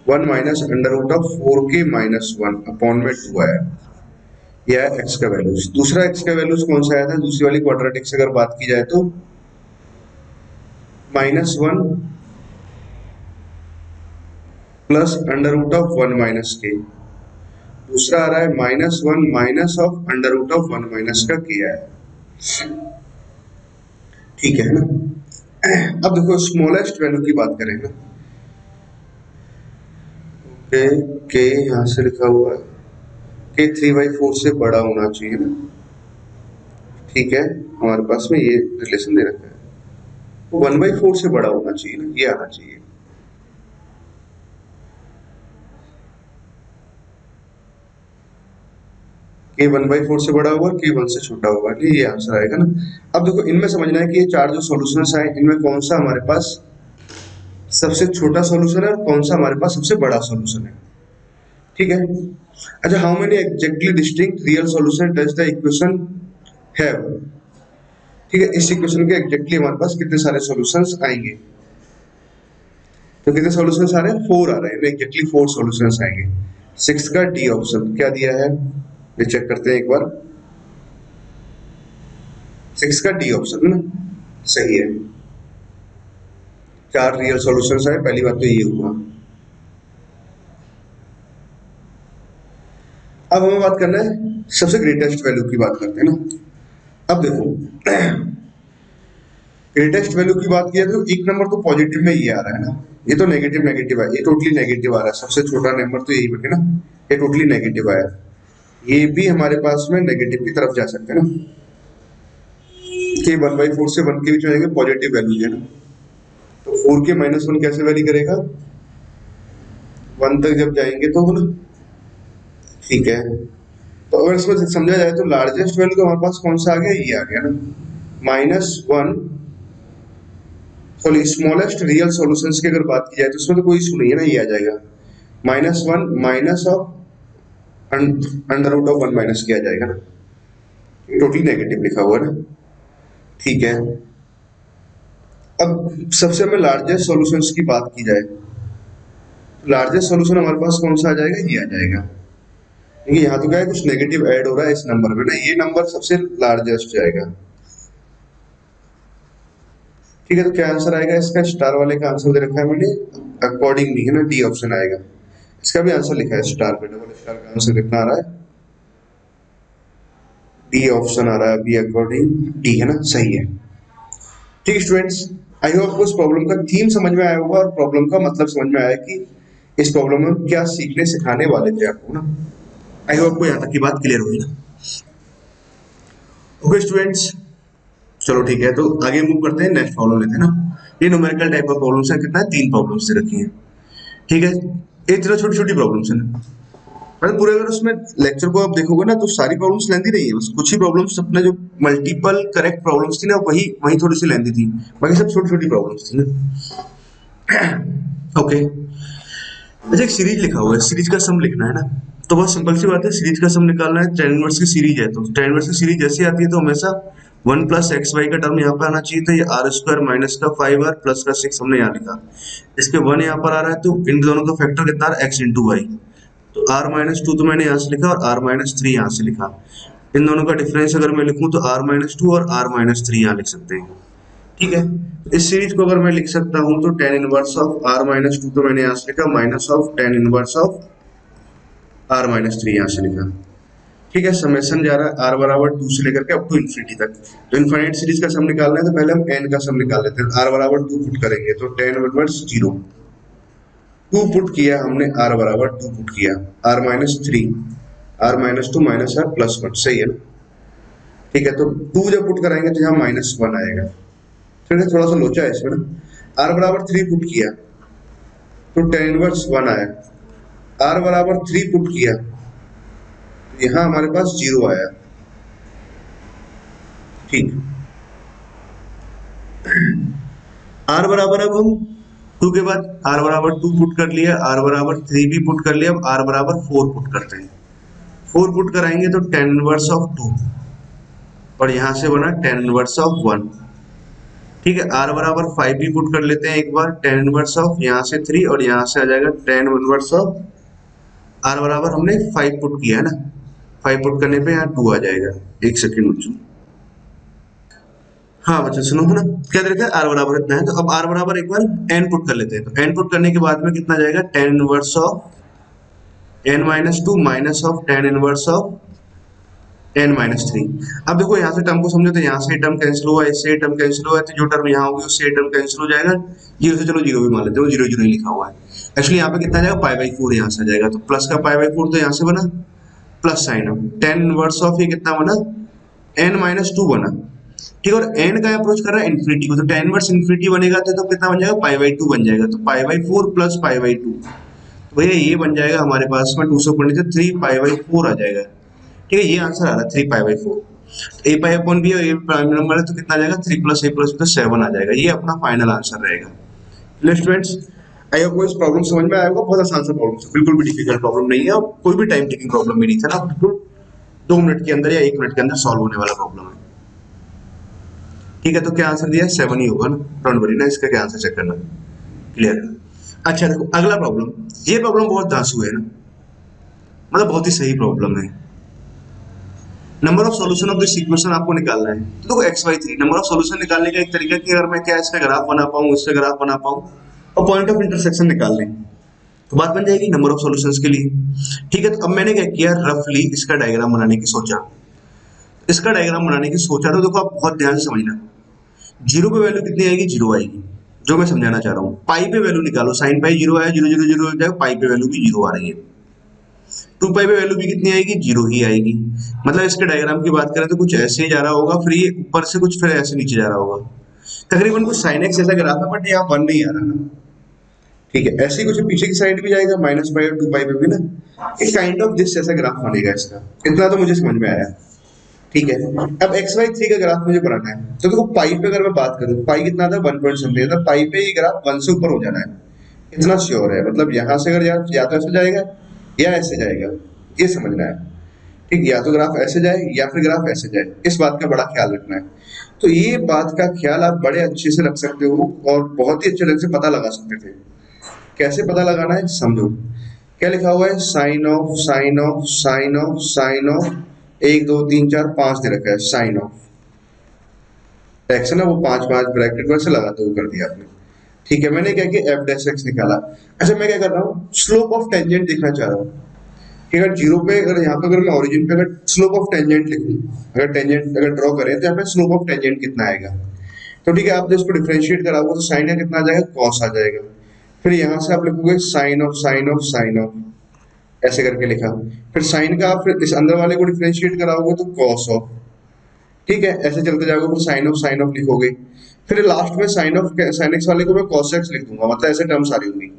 1 minus under root of 4k minus 1 upon में 2 आया। यह है x का वैल्यूज। दूसरा x का वैल्यूज कौन सा आया था, दूसरी वाली क्वाड्रेटिक से अगर बात की जाए तो -1 plus under root of 1 minus के, दूसरा आ रहा है -1 minus of under root of 1 minus का के आया, ठीक है ना। अब देखो स्मॉलेस्ट वैल्यू की बात करें ना, के यहाँ से लिखा हुआ है कि 3/4 से बड़ा होना चाहिए ना, ठीक है। हमारे पास में ये रिलेशन दे रखा है, 1/4 से बड़ा होना चाहिए ना, ये आना चाहिए। के 1/4 से बड़ा होगा, के 1 से छोटा होगा, ये आंसर आएगा ना। अब देखो इनमें समझना है कि ये 4 जो सॉल्यूशंस आए इनमें कौन सा हमारे पास सबसे छोटा सॉल्यूशन है और कौन सा हमारे पास सबसे बड़ा सॉल्यूशन है, ठीक है। अच्छा, how many exactly distinct real solution does the equation have, ठीक है। इस इक्वेशन के एग्जैक्टली हमारे पास कितने सारे सॉल्यूशंस आएंगे, तो कितने सॉल्यूशंस आ रहे हैं, 4 आ रहे हैं, एग्जैक्टली 4 सॉल्यूशंस आएंगे। 6 का डी ऑप्शन क्या दिया है, ये चेक करते हैं एक बार। 6 का डी ऑप्शन ना सही है, 4 रियल सॉल्यूशंस आए, पहली बात तो ये हुआ। अब हमें बात करना है सबसे ग्रेटेस्ट वैल्यू की बात करते हैं ना। अब देखो ग्रेटेस्ट वैल्यू की बात किया तो एक नंबर तो पॉजिटिव में ये आ रहा है ना, ये तो नेगेटिव नेगेटिव है, ये टोटली नेगेटिव आ रहा है, सबसे छोटा नंबर तो यही बटे ना, ये टोटली नेगेटिव आया, ये भी हमारे पास में नेगेटिव की तरफ जा सकते हैं ना, कि 1/4 से 1 के बीच में जाएंगे पॉजिटिव वैल्यू है ना, तो 4k माइनस 1 कैसे वैरी करेगा, 1 तक जब जाएंगे तो ना, ठीक है। तो अगर इसमें समझा जाए तो लार्जेस्ट वैल्यू तो हमारे पास कौन सा आ गया, ये आ गया ना, -1, सॉरी स्मॉलेस्ट रियल सॉल्यूशंस की अगर बात की जाए तो इसमें तो कोई इशू नहीं है ना, ये आ जाएगा -1 minus of under root of 1 minus किया जाएगा ना, टोटली नेगेटिव लिखा हुआ है ना, ठीक है। अब सबसे हमें लार्जेस्ट सॉल्यूशंस की बात की जाए, लार्जेस्ट सॉल्यूशन हमारे पास कौन सा आ जाएगा, ये आ जाएगा, क्योंकि यहाँ तो क्या है कुछ नेगेटिव ऐड हो रहा है इस नंबर में ना, ये नंबर सबसे लार्जेस्ट जाएगा, ठीक है। तो क्या आंसर आएगा इसका, स्टार वाले का आंसर दे रखा है मैंने, अकॉर्डिंग नहीं है ना, डी ऑप्शन आएगा। इसका भी आंसर लिखा है स्टार पे, डबल स्टार का आंसर कितना आ रहा है, डी ऑप्शन आ रहा है अभी, अकॉर्डिंग डी है ना, सही है। ठीक स्टूडेंट्स, आई होप आपको इस प्रॉब्लम का थीम समझ में आया होगा और प्रॉब्लम का मतलब समझ में आया कि इस प्रॉब्लम में क्या सीखने सिखाने वाले थे आपको ना। आई होप आपको यहाँ तक की बात क्लियर हुई ना। ओके स्टूडेंट्स, चलो ठीक है, तो आगे मूव करते हैं, नेक्स्ट प्रॉब्लम लेते हैं ना। ये न्यूमेरिकल टाइप ऑफ प्रॉब्लम्स है, कितना है 3 प्रॉब्लम्स दे रखी हैं। ठीक है, एक तरह छोटी छोटी प्रॉब्लम्स है ना, मतलब पूरे अगर उसमें लेक्चर को आप देखोगे ना तो सारी प्रॉब्लम्स लेंदी नहीं है, बस कुछ ही प्रॉब्लम्स अपने जो मल्टीपल करेक्ट प्रॉब्लम्स थी ना वही वही थोड़ी सी लेंदी थी, बाकी सब छोटी छोटी प्रॉब्लम्स थी ना। ओके, अच्छा एक सीरीज लिखा हुआ है, सीरीज का सम लिखना है ना, तो बहुत सिंपल सी बात है, सीरीज का सम निकालना है। tan इनवर्स की सीरीज है तो tan इनवर्स की सीरीज जैसी आती है तो हमेशा 1 प्लस एक्स वाई का टर्म यहाँ पे आना चाहिए था, ये आर स्क्वायर माइनस का 5r प्लस का 6 हमने यहाँ लिखा, इस पे 1 यहाँ पर आ रहा है तो इन दोनों का फैक्टर कितना आ रहा है x इंटू वाई, तो r माइनस 2 तो मैंने यहाँ से लिखा और r माइनस 3 यहाँ से लिखा, इन दोनों का डिफरेंस अगर मैं लिखूं तो r माइनस 2 और r माइनस 3 यहाँ लिख सकते हैं। ठीक है, इस सीरीज को अगर मैं लिख सकता हूं तो tan inverse of r minus 2 तो मैंने यहाँ से लिखा minus of tan inverse of r minus 3 यहाँ से लिखा। ठीक है, समेशन जा रहा है r बराबर 2 से लेकर के अप टू इन्फिनिटी तक, तो इनफाइनाइट सीरीज का सम निकालना है तो पहले हम n का सम निकाल लेते हैं। r बराबर 2 पुट करेंगे तो tan इनवर्स 0, 2 पुट किया हमने, r बराबर 2 पुट किया, r minus 3, r minus 2 minus r plus 1, सही है ना। ठीक है, तो 2 जब पुट कराएंगे तो यहाँ माइनस 1 आएगा, फिर थोड़ा सा लोचा है इसमें ना, r बराबर 3 पुट किया तो tan इनवर्स 1 आया, r बराबर 3 पुट किया तो यहाँ हमारे पास 0 आया। ठीक, r बराबर अब हम 2 के बाद r बराबर 2 पुट कर लिया, r बराबर 3 भी पुट कर लिया, अब r बराबर 4 पुट करते हैं, 4 पुट कराएंगे तो tan इनवर्स ऑफ 2 और यहाँ से बना tan इनवर्स ऑफ 1। ठीक है, r बराबर 5 भी पुट कर लेते हैं एक बार, tan इनवर्स ऑफ यहाँ से 3 और यहाँ से आ जाएगा tan इनवर्स ऑफ, r बराबर हमने 5 पुट किया है ना, 5 पुट करने पे यहाँ 2 आ जाएगा। एक सेकंड बच्चों, हाँ बच्चों सुनो है ना, क्या देखा है r बराबर इतना है, तो अब r बराबर एक बार n पुट कर लेते हैं, तो n पुट करने के बाद में कितना जाएगा tan inverse of n minus 2 minus of tan inverse of n minus 3। अब देखो यहाँ से टर्म को समझो तो यहाँ से टर्म कैंसिल हुआ, इससे टर्म कैंसिल हुआ, तो जो टर्म यहाँ होगी उससे टर्म कैंसिल हो जाएगा, जीरो से चलो जीरो भी मान लेते हो, जीरो जीरो ही लिखा हुआ है। एक्चुअली यहाँ पे कितना जाएगा पाई बाई 4 यहाँ से आ जाएगा, तो प्लस का पाई बाई 4 तो यहाँ से बना plus sign of tan inverse of ये कितना बना n माइनस 2 बना। ठीक है, और n का अप्रोच कर रहा है इन्फिनिटी को, तो tan इनवर्स इन्फिनिटी बनेगा तो कितना बन जाएगा पाई बाई 2 बन जाएगा, तो पाई बाई 4 प्लस पाई बाई 2, तो भैया ये बन जाएगा हमारे पास में 200 पढ़ने से 3 पाई बाई 4 आ जाएगा। ठीक है, ये आंसर आ रहा है 3 pi by 4, a pi upon b a prime number है तो कितना आ जाएगा 3 प्लस ए प्लस बी तो 7 आ जाएगा, ये अपना फाइनल आंसर रहेगा। चलिए स्टूडेंट्स, आई होप इस प्रॉब्लम समझ में आएगा, बहुत आसान सा प्रॉब्लम है, बिल्कुल भी डिफिकल्ट प्रॉब्लम नहीं है और कोई भी टाइम टेकिंग प्रॉब्लम भी नहीं था ना, बिल्कुल 2 मिनट के अंदर या 1 मिनट के अंदर सॉल्व होने वाला प्रॉब्लम है। ठीक है, तो क्या आंसर दिया 7 ही होगा ना, डोंट वरी ना, इसका क्या आंसर चेक करना, क्लियर। अच्छा देखो अगला प्रॉब्लम, ये प्रॉब्लम बहुत धांसू है ना, मतलब बहुत ही सही प्रॉब्लम है। Number of solution of this equation आपको निकालना है, तो देखो x y 3 number of solution निकालने का एक तरीका कि अगर मैं क्या इसका ग्राफ बना पाऊं, इसका ग्राफ बना पाऊं और पॉइंट ऑफ इंटरसेक्शन निकाल लें तो बात बन जाएगी नंबर ऑफ सॉल्यूशंस के लिए। ठीक है, तो अब मैंने क्या किया, रफली इसका डायग्राम बनाने की सोचा, इसका डायग्राम बनाने की सोचा, तो देखो आप बहुत ध्यान से समझना, जीरो पे वैल्यू कितनी आएगी, जीरो आएगी, जो मैं समझाना चाह रहा हूँ। पाई पे वैल्यू निकालो, साइन पाई जीरो आया, जीरो जीरो जीरो हो जाएगा, पाई पे वैल्यू भी जीरो आ रही है, 2 पाई पे वैल्यू भी कितनी आएगी, जीरो ही आएगी। मतलब इसके डायग्राम की बात करें तो कुछ ऐसे ही जा रहा होगा, फिर ये ऊपर से कुछ फिर ऐसे नीचे जा रहा होगा, तकरीबन कुछ साइन एक्स जैसा ग्राफ है, बट यहाँ 1 नहीं आ रहा ना। ठीक है, ऐसे ही कुछ पीछे की साइड भी जाएगा, माइनस पाई और 2 पाई पे भी ना, एक काइंड ऑफ दिस जैसा ग्राफ बनेगा इसका, इतना तो मुझे समझ में आया। ठीक है, अब एक्स वाई 3 का ग्राफ मुझे बनाना है, तो देखो पाई पे अगर मैं बात करूं, पाई कितना था 1 पॉइंट समथिंग, तो पाई पे ये ग्राफ 1 से ऊपर हो जाना है, इतना श्योर है। मतलब यहाँ से अगर या तो ऐसे जाएगा या ऐसे जाएगा, ये समझना है। ठीक, या तो ग्राफ ऐसे जाए या फिर ग्राफ ऐसे जाए, इस बात का बड़ा ख्याल रखना है। तो ये बात का ख्याल आप बड़े अच्छे से रख सकते हो और बहुत ही अच्छे ढंग से पता लगा सकते थे। कैसे पता लगाना है समझो, क्या लिखा हुआ है, sine of sine of sine of sine of 1 2 3 4 5 दे रखा है, साइन ऑफ एक्स है ना, वो 5 5 ब्रैकेट में से लगाते हुए कर दिया आपने। ठीक है, मैंने क्या किया एफ डैश एक्स निकाला। अच्छा मैं क्या कर रहा हूँ, स्लोप ऑफ टेंजेंट देखना चाह रहा हूँ कि अगर जीरो पे, अगर यहाँ पे अगर मैं ओरिजिन पे अगर स्लोप ऑफ टेंजेंट लिखूं, अगर टेंजेंट अगर ड्रॉ करें तो यहाँ पे स्लोप ऑफ टेंजेंट कितना आएगा। तो ठीक है, आप जब इसको डिफरेंशिएट कराओगे तो साइन का कितना आ जाएगा, कॉस आ जाएगा। फिर यहाँ से आप लिखोगे sine of sine of sine of, ऐसे करके लिखा। फिर साइन का आप फिर इस अंदर वाले को डिफरेंशिएट कराओगे तो कॉस ऑफ, ठीक है, ऐसे चलते जाओगे, फिर साइन ऑफ लिखोगे, फिर लास्ट में साइन एक्स वाले को मैं कॉस एक्स लिख दूंगा, मतलब ऐसे टर्म्स आ रही होंगी।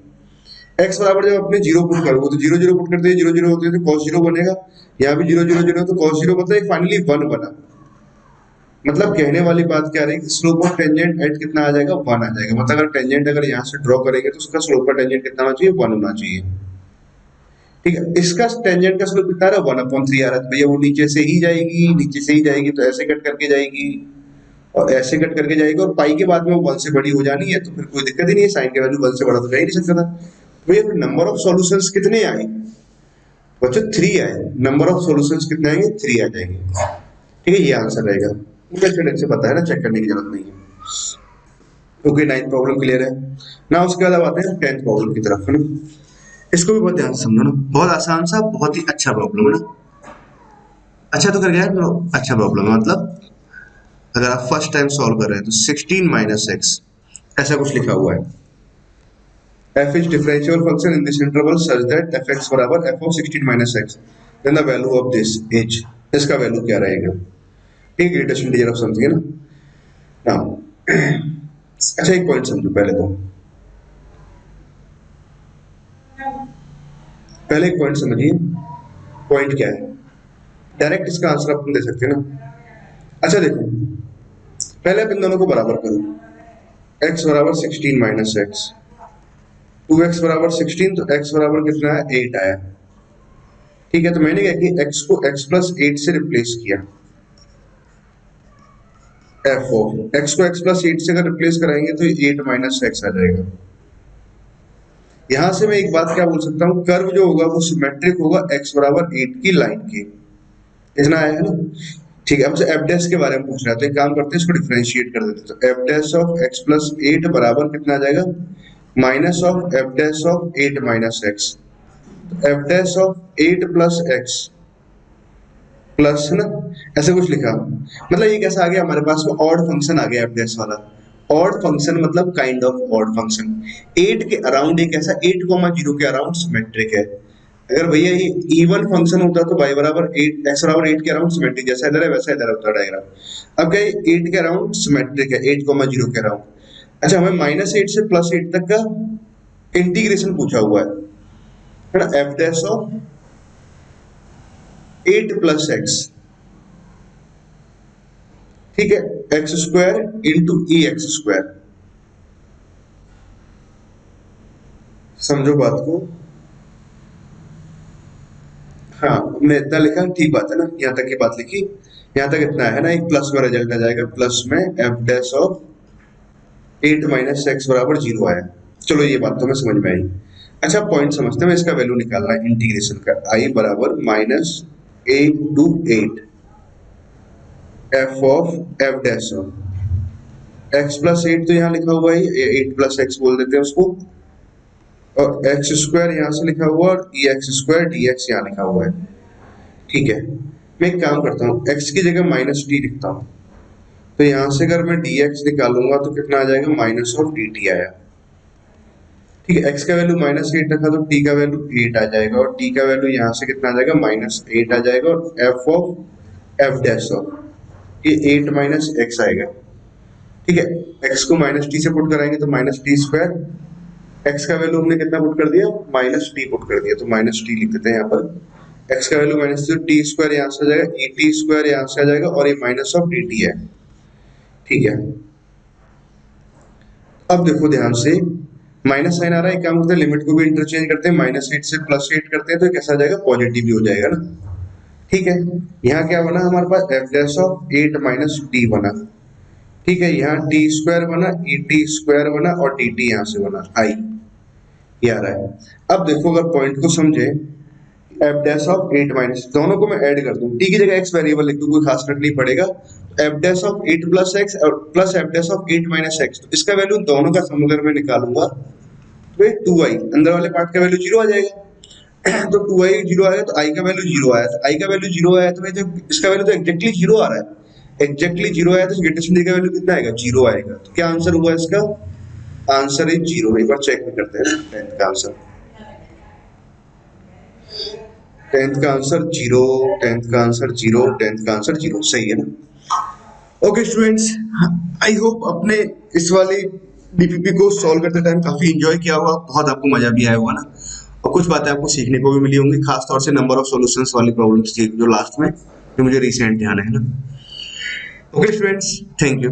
एक्स बराबर जब अपने जीरो पुट करोगे तो जीरो जीरो पुट करते हैं, जीरो जीरो होते हैं तो कॉस जीरो बनेगा, यहाँ भी जीरो जीरो जीरो तो कॉस जीरो, मतलब फाइनली वन बना। मतलब कहने वाली बात क्या रही कि स्लोप ऑफ टेंजेंट एट कितना आ जाएगा, वन आ जाएगा। मतलब अगर टेंजेंट अगर यहाँ से ड्रॉ करेंगे तो उसका स्लोप का टेंजेंट कितना होना चाहिए, वन होना चाहिए। ठीक है, इसका टेंजेंट का स्लोप कितना आ रहा है, 1/3 आ रहा है, तो भैया वो नीचे से ही जाएगी, नीचे से ही जाएगी, तो ऐसे कट करके जाएगी और ऐसे कट करके जाएगी, और पाई के बाद में वो 1 से बड़ी हो जानी है, तो फिर कोई दिक्कत ही नहीं है, साइन के वैल्यू 1 से बड़ा तो जा ही नहीं सकता था। तो भैया नंबर ऑफ सॉल्यूशंस कितने आए बच्चों, 3 आए। नंबर ऑफ सॉल्यूशंस कितने आएंगे, 3 आ जाएंगे। ठीक है, ये आंसर रहेगा, मुझे से पता है ना, चेक करने की जरूरत नहीं है। ओके, 9th प्रॉब्लम क्लियर है ना। उसके बाद अब आते हैं 10th प्रॉब्लम की तरफ, है ना। इसको भी बहुत ध्यान से समझो ना, बहुत आसान सा, बहुत ही अच्छा प्रॉब्लम है ना। अच्छा तो कर गया है, अच्छा प्रॉब्लम है, मतलब अगर आप फर्स्ट टाइम सॉल्व कर रहे हैं तो 16 माइनस एक्स ऐसा कुछ लिखा हुआ है। f is differentiable function in this interval such that fx बराबर f of 16 minus x, then the value of this h, इसका वैल्यू क्या रहेगा। ठीक, ग्रेटेस्ट इंटीजर ऑफ समथिंग है ना। नाउ अच्छा एक पॉइंट समझो पहले एक पॉइंट समझिए। पॉइंट क्या है, डायरेक्ट इसका आंसर अपन दे सकते हैं ना। अच्छा देखो, पहले आप इन दोनों को बराबर करो, x बराबर 16 माइनस एक्स, 2x बराबर 16, तो x बराबर कितना है, 8 आया। ठीक है, तो मैंने क्या कि x को x प्लस 8 से रिप्लेस किया, f ऑफ x को x प्लस 8 से अगर रिप्लेस कराएंगे तो 8 माइनस एक्स आ जाएगा। यहां से मैं एक बात क्या बोल सकता हूँ, कर्व जो होगा वो सिमेट्रिक होगा x बराबर 8 की लाइन के, इतना आया है ना। ठीक है, हमसे एफ डैश के बारे में पूछ रहा है, तो एक काम करते हैं, इसको डिफरेंशिएट कर देते हैं। तो F dash of x plus 8 बराबर कितना आ जाएगा, minus of F dash of 8 minus x, F dash of 8 plus x plus, है ना, ऐसे कुछ लिखा। मतलब ये कैसा आ गया हमारे पास में, ऑड फंक्शन आ गया एफ डैश वाला। ऑड फंक्शन मतलब काइंड ऑफ ऑड फंक्शन, 8 के अराउंड एक ऐसा 8,0 के अराउंड सिमेट्रिक है। अगर भैया ये इवन फंक्शन होता तो y बराबर 8, x बराबर 8 के अराउंड सिमेट्रिक, जैसा इधर है वैसा इधर होता डायग्राम। अब क्या ये 8 के अराउंड सिमेट्रिक है, 8,0 के अराउंड। अच्छा, हमें -8 से +8 तक का इंटीग्रेशन पूछा हुआ है ना, F dash of 8 plus x, ठीक है, एक्स स्क्वायर इंटू ई एक्स स्क्वायर। समझो बात को, हाँ हमने इतना लिखा, ठीक बात है ना, यहाँ तक की बात लिखी, यहाँ तक इतना है ना, एक प्लस में रिजल्ट आ जाएगा, प्लस में F dash of 8 minus x बराबर 0 आया। चलो ये बात तो मैं समझ में आई। अच्छा पॉइंट समझते हैं, इसका वैल्यू निकालना है इंटीग्रेशन का, आई बराबर -8 F of F dash of x plus 8, तो यहाँ लिखा हुआ है 8 प्लस एक्स बोल देते हैं उसको, और एक्स स्क्वायर यहाँ से लिखा हुआ और ई एक्स स्क्वायर डी एक्स यहाँ लिखा हुआ है। ठीक है, मैं एक काम करता हूँ, x की जगह -t लिखता हूँ, तो यहाँ से अगर मैं dx निकालूंगा तो कितना आ जाएगा, माइनस ऑफ dt आया। ठीक है, x का वैल्यू -8 रखा तो t का वैल्यू 8 आ जाएगा, और t का वैल्यू यहाँ से कितना आ जाएगा, -8 आ जाएगा, और f of f dash of ये 8 माइनस x आएगा। ठीक है, x को -t से पुट कराएंगे तो -t स्क्वायर, x का वैल्यू हमने कितना पुट कर दिया, -t पुट कर दिया, तो -t लिख देते हैं यहाँ पर। x का वैल्यू -t स्क्वायर यहाँ से आ जाएगा, et स्क्वायर यहाँ से आ जाएगा, और ये माइनस ऑफ dt है। ठीक है, अब देखो ध्यान से, माइनस साइन आ रहा है, क्या करते हैं, लिमिट को भी इंटरचेंज करते हैं, -8 से +8 करते हैं, तो कैसा आ जाएगा, पॉजिटिव भी हो जाएगा ना। ठीक है, यहाँ क्या बना हमारे पास, F dash of 8 minus T बना। ठीक है, यहाँ टी स्क्वायर बना, et स्क्वायर बना, और dt यहाँ से बना, आई ये आ रहा है। अब देखो अगर पॉइंट को समझे, एफ डैश ऑफ 8 माइनस, दोनों को मैं ऐड कर दूं, टी की जगह x वेरिएबल लिख दूं, कोई खास फर्क नहीं पड़ेगा। F dash of 8 plus X और plus F dash of 8 minus X, तो इसका वैल्यू दोनों का सम अगर मैं निकालूंगा तो ये 2i, अंदर वाले पार्ट का वैल्यू 0 आ जाएगा। तो 2i 0 आएगा, तो i का वैल्यू 0 आया, तो i का वैल्यू 0 आया, तो भाई इसका वैल्यू तो एग्जैक्टली 0 आ रहा है, एग्जैक्टली 0 आया, तो ग्रेटेस्ट का वैल्यू कितना आएगा, 0 आएगा। तो क्या आंसर हुआ इसका, आंसर इज 0। एक बार चेक भी करते हैं 10th का आंसर, 10th का आंसर 0, 10th का आंसर 0, 10th का आंसर 0, सही है ना। ओके स्टूडेंट्स, आई होप अपने इस वाली डीपीपी को सॉल्व करते टाइम काफी एंजॉय किया होगा, बहुत आपको मजा भी आया होगा ना, और कुछ बातें आपको सीखने को भी मिली होंगी, खासतौर से नंबर ऑफ सॉल्यूशंस वाली प्रॉब्लम्स थी जो लास्ट में, जो मुझे रिसेंट ध्यान है ना। Okay students, thank you.